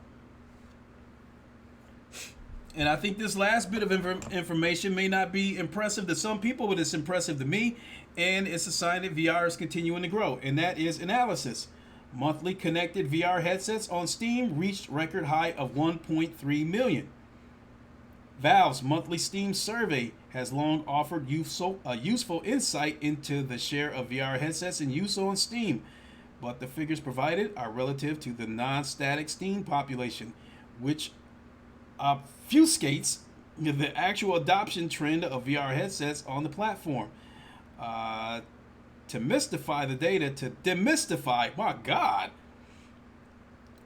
And I think this last bit of information may not be impressive to some people, but it's impressive to me, and it's a sign that VR is continuing to grow, and that is analysis. Monthly connected VR headsets on Steam reached record high of 1.3 million. Valve's monthly Steam survey has long offered useful insight into the share of VR headsets in use on Steam, but the figures provided are relative to the non-static Steam population, which obfuscates the actual adoption trend of VR headsets on the platform. To mystify the data, to demystify, my God,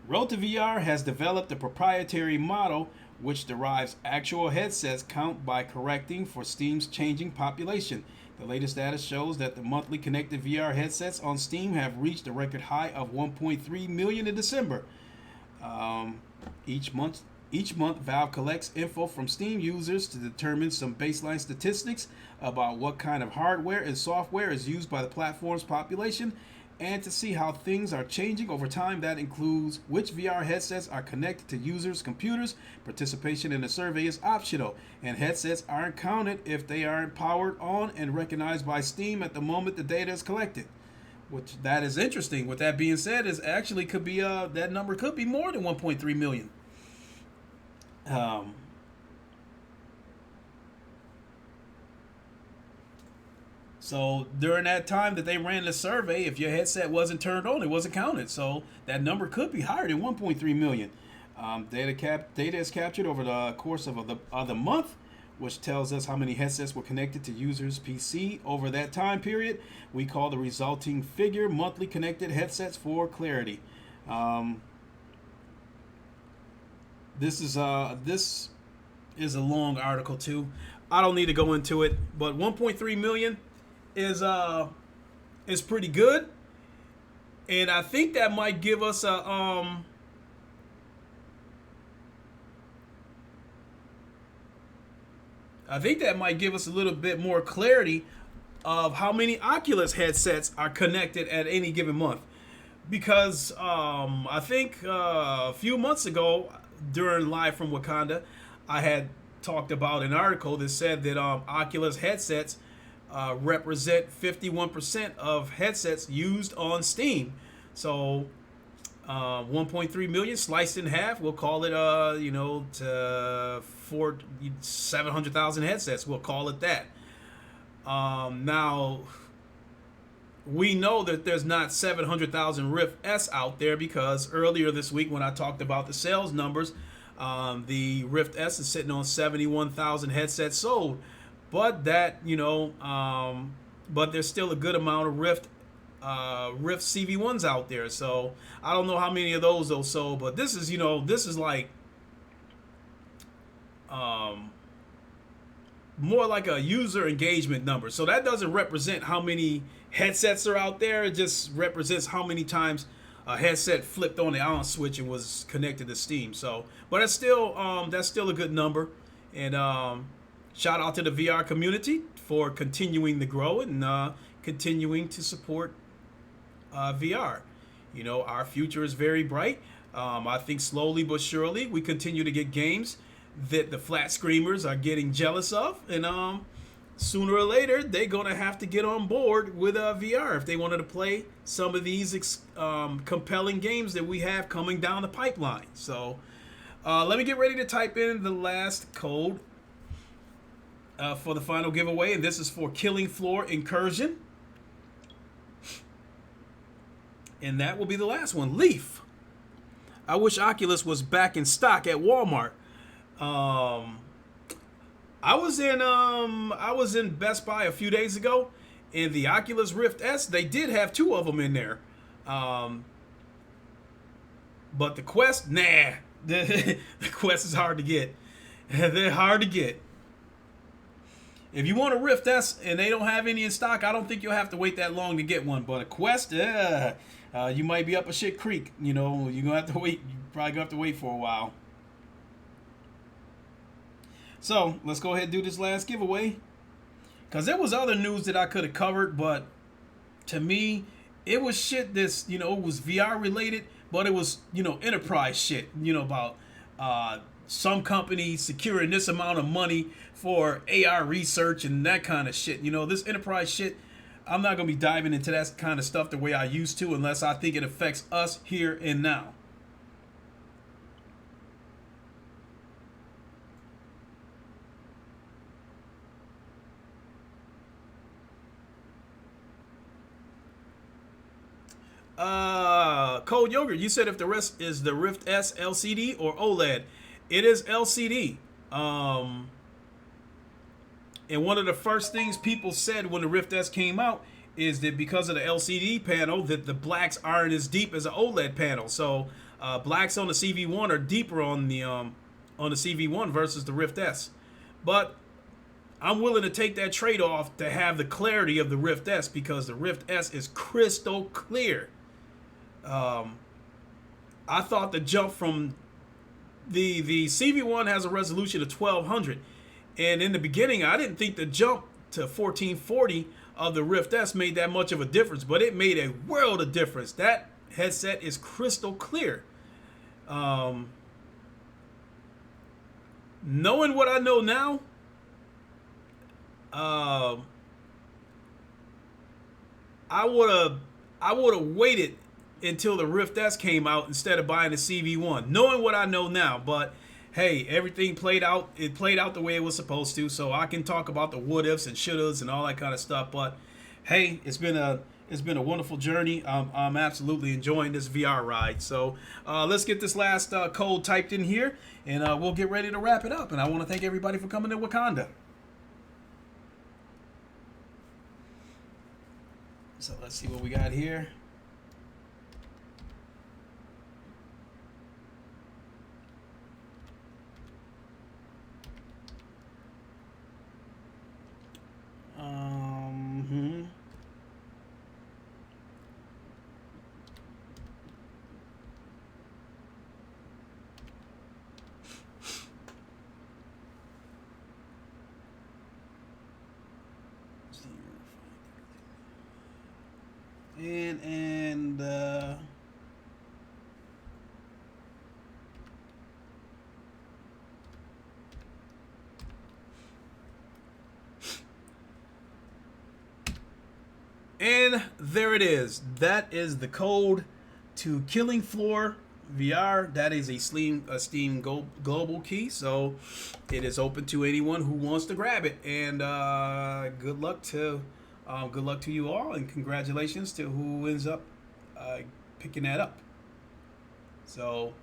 Road to VR has developed a proprietary model which derives actual headsets count by correcting for Steam's changing population. The latest data shows that the monthly connected VR headsets on Steam have reached a record high of 1.3 million in December. Each month, Valve collects info from Steam users to determine some baseline statistics about what kind of hardware and software is used by the platform's population, and to see how things are changing over time. That includes which VR headsets are connected to users' computers. Participation in the survey is optional, and headsets aren't counted if they aren't powered on and recognized by Steam at the moment the data is collected. Which that is interesting. With that being said, is actually could be that number could be more than 1.3 million. So during that time that they ran the survey, if your headset wasn't turned on, it wasn't counted. So that number could be higher than 1.3 million. Data is captured over the course of the month, which tells us how many headsets were connected to users' PC over that time period. We call the resulting figure monthly connected headsets for clarity. This is a long article too. I don't need to go into it, but 1.3 million is pretty good, and I think that might give us a little bit more clarity of how many Oculus headsets are connected at any given month. Because I think a few months ago during Live from Wakanda, I had talked about an article that said that Oculus headsets represent 51% of headsets used on Steam. So 1.3 million sliced in half, we'll call it to 700,000 headsets. We'll call it that. Now we know that there's not 700,000 Rift S out there, because earlier this week when I talked about the sales numbers, the Rift S is sitting on 71,000 headsets sold. But that, but there's still a good amount of Rift Rift CV1s out there. So I don't know how many of those sold, but this is, this is like um, more like a user engagement number. So that doesn't represent how many headsets are out there. It just represents how many times a headset flipped on the on switch and was connected to Steam. So, but that's still a good number. And shout out to the VR community for continuing to grow and continuing to support VR. Our future is very bright. I think slowly but surely we continue to get games that the flat screamers are getting jealous of, and sooner or later they're gonna have to get on board with VR if they wanted to play some of these compelling games that we have coming down the pipeline. So let me get ready to type in the last code for the final giveaway, and this is for Killing Floor Incursion, and that will be the last one. Leaf. I wish Oculus was back in stock at Walmart. I was in Best Buy a few days ago, and the Oculus Rift S, they did have 2 of them in there. But the Quest, nah. The Quest is hard to get. They're hard to get. If you want a Rift S and they don't have any in stock, I don't think you'll have to wait that long to get one. But a Quest, you might be up a shit creek. You're gonna have to wait. You probably gonna have to wait for a while. So let's go ahead and do this last giveaway, because there was other news that I could have covered, but to me it was shit that's, it was VR related, but it was, enterprise shit, about some company securing this amount of money for AR research and that kind of shit. This enterprise shit, I'm not gonna be diving into that kind of stuff the way I used to, unless I think it affects us here and now. Cold Yogurt, you said if the rest is the Rift S LCD or OLED. It is LCD. And one of the first things people said when the Rift S came out is that because of the LCD panel, that the blacks aren't as deep as an OLED panel. So blacks on the CV1 are deeper on the CV1 versus the Rift S. But I'm willing to take that trade-off to have the clarity of the Rift S, because the Rift S is crystal clear. I thought the jump from the CV1 has a resolution of 1200, and in the beginning I didn't think the jump to 1440 of the Rift S made that much of a difference, but it made a world of difference. That headset is crystal clear. Knowing what I know now, I would have waited until the Rift S came out instead of buying the CV1, knowing what I know now. But hey, everything played out. It played out the way it was supposed to. So I can talk about the what ifs and shouldas and all that kind of stuff. But hey, it's been a wonderful journey. I'm absolutely enjoying this VR ride. So let's get this last code typed in here, and we'll get ready to wrap it up. And I want to thank everybody for coming to Wakanda. So let's see what we got here. And there it is. That is the code to Killing Floor VR. That is a Steam global key, so it is open to anyone who wants to grab it. And good luck to you all, and congratulations to who ends up picking that up. So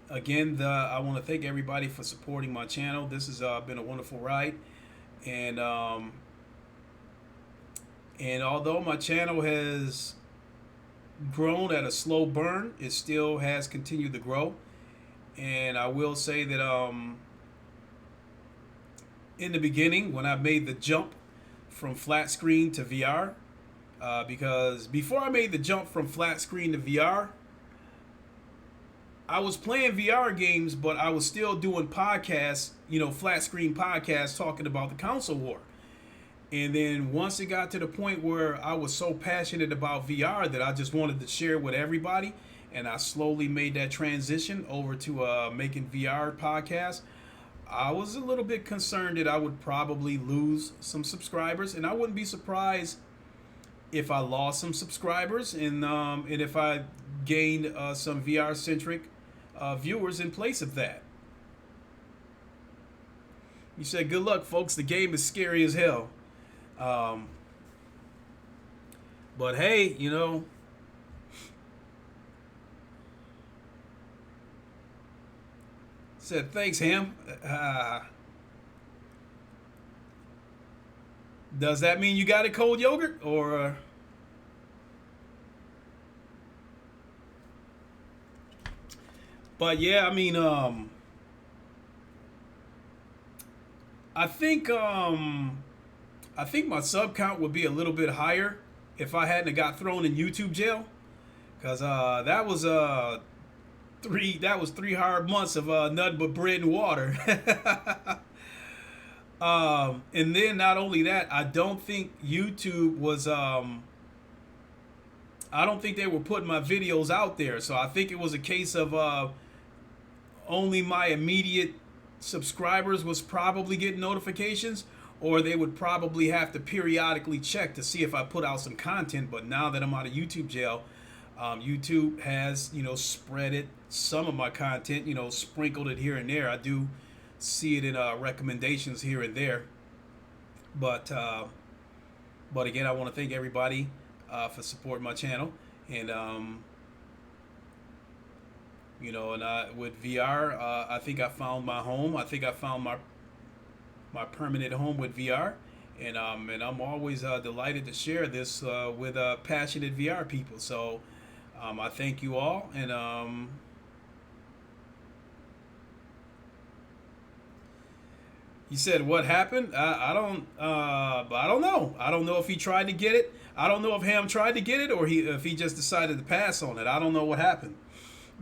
again, I want to thank everybody for supporting my channel. This has been a wonderful ride, and although my channel has grown at a slow burn. It still has continued to grow. And I will say that in the beginning, when I made the jump from flat screen to VR, because before I made the jump from flat screen to VR, I was playing VR games, but I was still doing podcasts, flat screen podcasts talking about the console war. And then once it got to the point where I was so passionate about VR that I just wanted to share with everybody, and I slowly made that transition over to making VR podcasts, I was a little bit concerned that I would probably lose some subscribers, and I wouldn't be surprised if I lost some subscribers and if I gained some VR centric viewers in place of that. You said, "Good luck, folks. The game is scary as hell." Um, but hey, said thanks, Ham. Does that mean you got a cold yogurt or? But yeah, I mean, I think I think my sub count would be a little bit higher if I hadn't got thrown in YouTube jail, because that was 3 hard months of nothing but bread and water. And then not only that, I don't think YouTube was I don't think they were putting my videos out there. So I think it was a case of only my immediate subscribers was probably getting notifications, or they would probably have to periodically check to see if I put out some content. But now that I'm out of YouTube jail, YouTube has, spread it, some of my content, sprinkled it here and there. I do see it in recommendations here and there. But again, I want to thank everybody for supporting my channel. And, with VR, I think I found my home. I think I found my permanent home with VR. And I'm always delighted to share this with passionate VR people. So I thank you all. And he said, "What happened?" I don't. But I don't know. I don't know if he tried to get it. I don't know if Ham tried to get it or if he just decided to pass on it. I don't know what happened.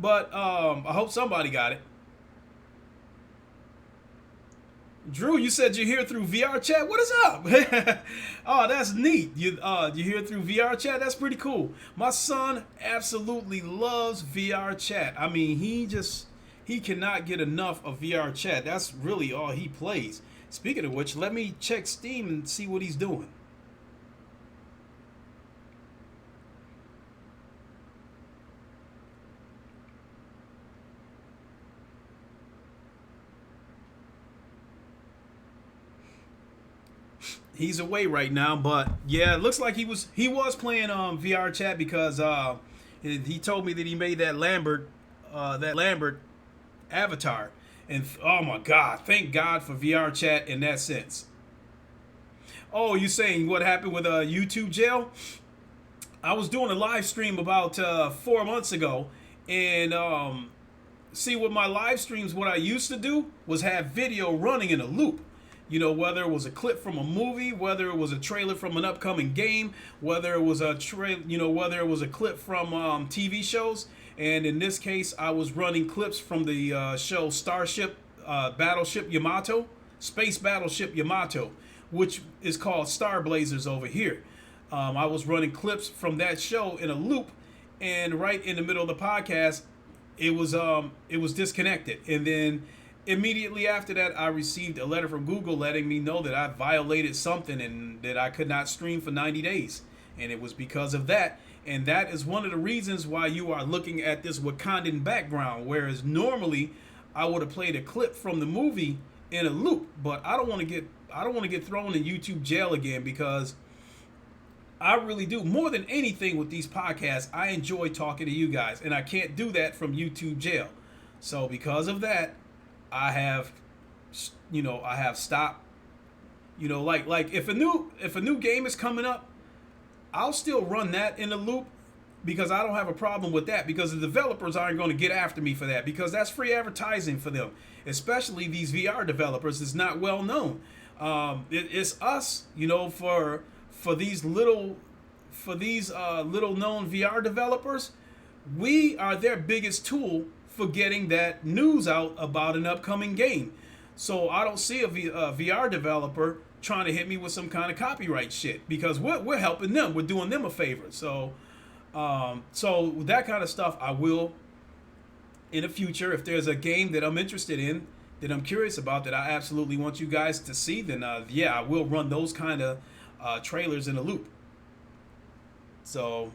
But I hope somebody got it. Drew, you said you're here through VR chat. What is up? Oh, that's neat. You here through VR chat? That's pretty cool. My son absolutely loves VR chat. I mean, he cannot get enough of VR chat. That's really all he plays. Speaking of which, let me check Steam and see what he's doing. He's away right now, but yeah, it looks like he was playing VR chat because he told me that he made that Lambert avatar, and oh my God, thank God for VR chat in that sense. Oh, you saying what happened with YouTube jail? I was doing a live stream about 4 months ago, and see, with my live streams, what I used to do was have video running in a loop. Whether it was a clip from a movie, whether it was a trailer from an upcoming game, whether it was whether it was a clip from TV shows. And in this case, I was running clips from the show Battleship Yamato, Space Battleship Yamato, which is called Star Blazers over here. I was running clips from that show in a loop, and right in the middle of the podcast, it was disconnected, and then immediately after that, I received a letter from Google letting me know that I violated something and that I could not stream for 90 days. And it was because of that. And that is one of the reasons why you are looking at this Wakandan background, whereas normally I would have played a clip from the movie in a loop. But I don't want to get thrown in YouTube jail again, because I really do. More than anything with these podcasts, I enjoy talking to you guys, and I can't do that from YouTube jail. So because of that, I have stopped. Like if a new game is coming up, I'll still run that in a loop, because I don't have a problem with that, because the developers aren't going to get after me for that, because that's free advertising for them, especially these VR developers. It's not well known. It's us, for these little little known VR developers. We are their biggest tool for getting that news out about an upcoming game. So I don't see a VR developer trying to hit me with some kind of copyright shit, because we're helping them. We're doing them a favor. So that kind of stuff I will, in the future, if there's a game that I'm interested in, that I'm curious about, that I absolutely want you guys to see, then yeah, I will run those kind of trailers in a loop. So,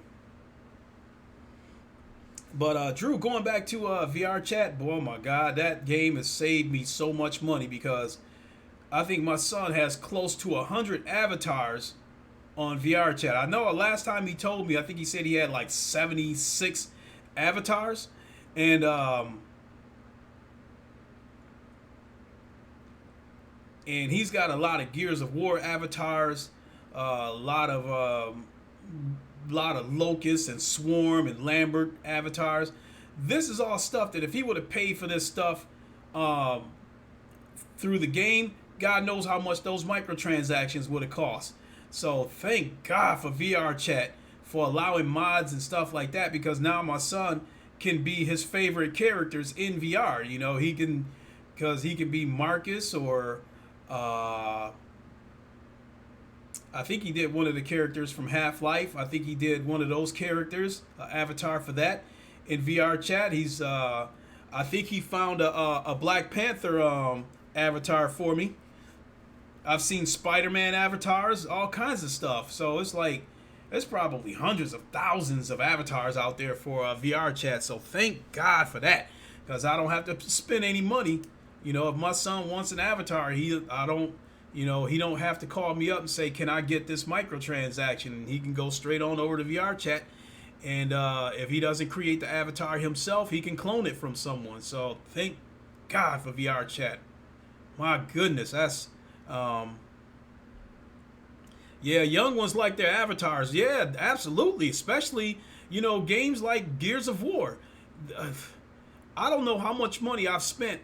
but Drew, going back to VR chat, boy, oh my God, that game has saved me so much money, because I think my son has close to 100 avatars on VR chat. I know last time he told me, I think he said he had like 76 avatars, and he's got a lot of Gears of War avatars, a lot of Locust and Swarm and Lambert avatars. This is all stuff that if he would have paid for this stuff through the game, God knows how much those microtransactions would have cost. So thank God for VR chat for allowing mods and stuff like that, because now my son can be his favorite characters in VR. He can, because he can be Marcus, or I think he did one of the characters from Half-Life. I think he did one of those characters, avatar for that in VR chat. He's I think he found a Black Panther avatar for me. I've seen Spider-Man avatars, all kinds of stuff. So it's like, there's probably hundreds of thousands of avatars out there for VR chat. So thank God for that, because I don't have to spend any money. If my son wants an avatar, he don't have to call me up and say, can I get this microtransaction? He can go straight on over to VR chat. And if he doesn't create the avatar himself, he can clone it from someone. So thank God for VR chat. My goodness, that's yeah, young ones like their avatars. Yeah, absolutely. Especially, games like Gears of War. I don't know how much money I've spent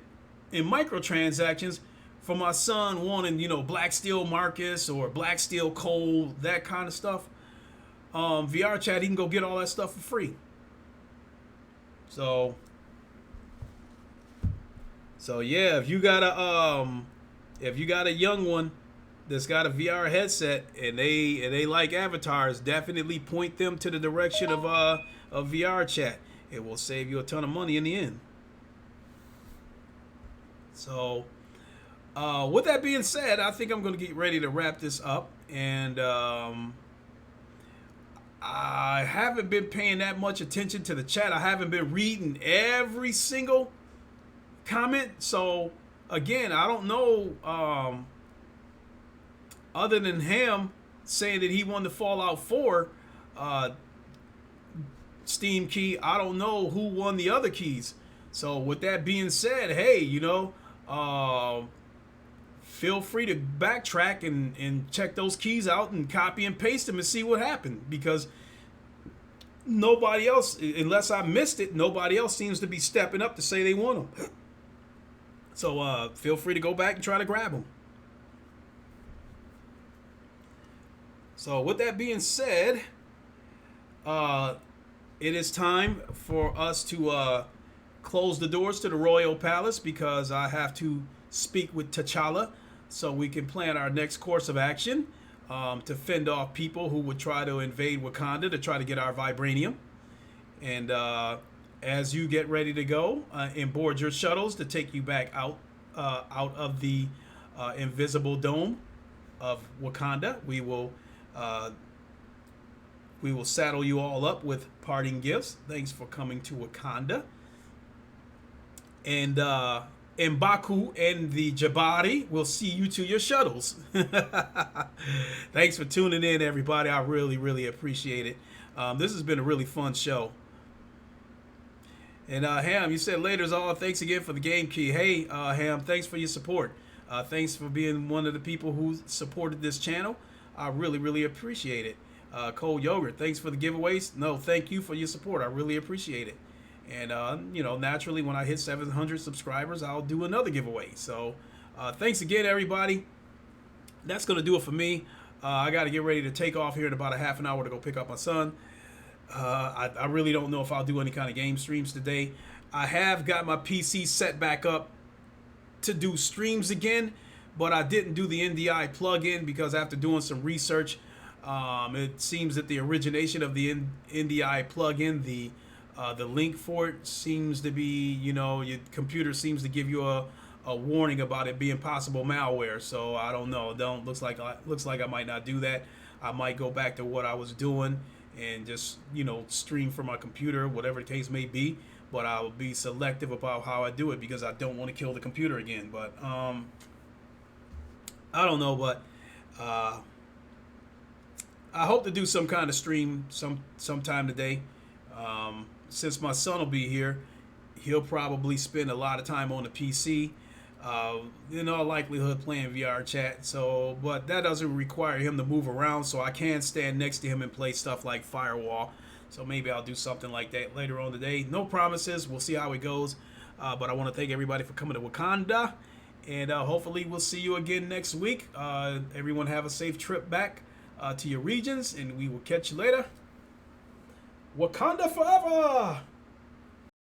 in microtransactions for my son wanting, Black Steel Marcus or Black Steel Cole, that kind of stuff. VR chat, he can go get all that stuff for free. So yeah, if you got a young one that's got a VR headset and they like avatars, definitely point them to the direction of VR chat. It will save you a ton of money in the end. So, with that being said, I think I'm going to get ready to wrap this up. And I haven't been paying that much attention to the chat. I haven't been reading every single comment. So, again, I don't know, other than him saying that he won the Fallout 4 Steam key, I don't know who won the other keys. So, with that being said, hey, feel free to backtrack and check those keys out and copy and paste them and see what happened, because nobody else, unless I missed it, nobody else seems to be stepping up to say they want them. So feel free to go back and try to grab them. So with that being said, it is time for us to close the doors to the Royal Palace, because I have to speak with T'Challa so we can plan our next course of action to fend off people who would try to invade Wakanda to try to get our vibranium. And as you get ready to go and board your shuttles to take you back out of the invisible dome of Wakanda, we will saddle you all up with parting gifts. Thanks for coming to Wakanda. And M'Baku and the Jabari will see you to your shuttles. Thanks for tuning in, everybody. I really, really appreciate it. This has been a really fun show. And Ham, you said later's all. Thanks again for the game key. Hey, Ham, thanks for your support. Thanks for being one of the people who supported this channel. I really, really appreciate it. Cold Yogurt, thanks for the giveaways. No, thank you for your support. I really appreciate it. And, naturally, when I hit 700 subscribers, I'll do another giveaway. So, thanks again, everybody. That's going to do it for me. I got to get ready to take off here in about a half an hour to go pick up my son. I really don't know if I'll do any kind of game streams today. I have got my PC set back up to do streams again, but I didn't do the NDI plugin because after doing some research, it seems that the origination of the NDI plugin, the link for it seems to be, your computer seems to give you a warning about it being possible malware. So I don't know. Looks like I might not do that. I might go back to what I was doing and just stream from my computer, whatever the case may be. But I will be selective about how I do it because I don't want to kill the computer again. But I don't know. But I hope to do some kind of stream sometime today. Since my son will be here, he'll probably spend a lot of time on the PC. In all likelihood, playing VR chat. So, but that doesn't require him to move around. So I can stand next to him and play stuff like Firewall. So maybe I'll do something like that later on today. No promises. We'll see how it goes. But I want to thank everybody for coming to Wakanda. And hopefully we'll see you again next week. Everyone have a safe trip back to your regions. And we will catch you later. Wakanda forever!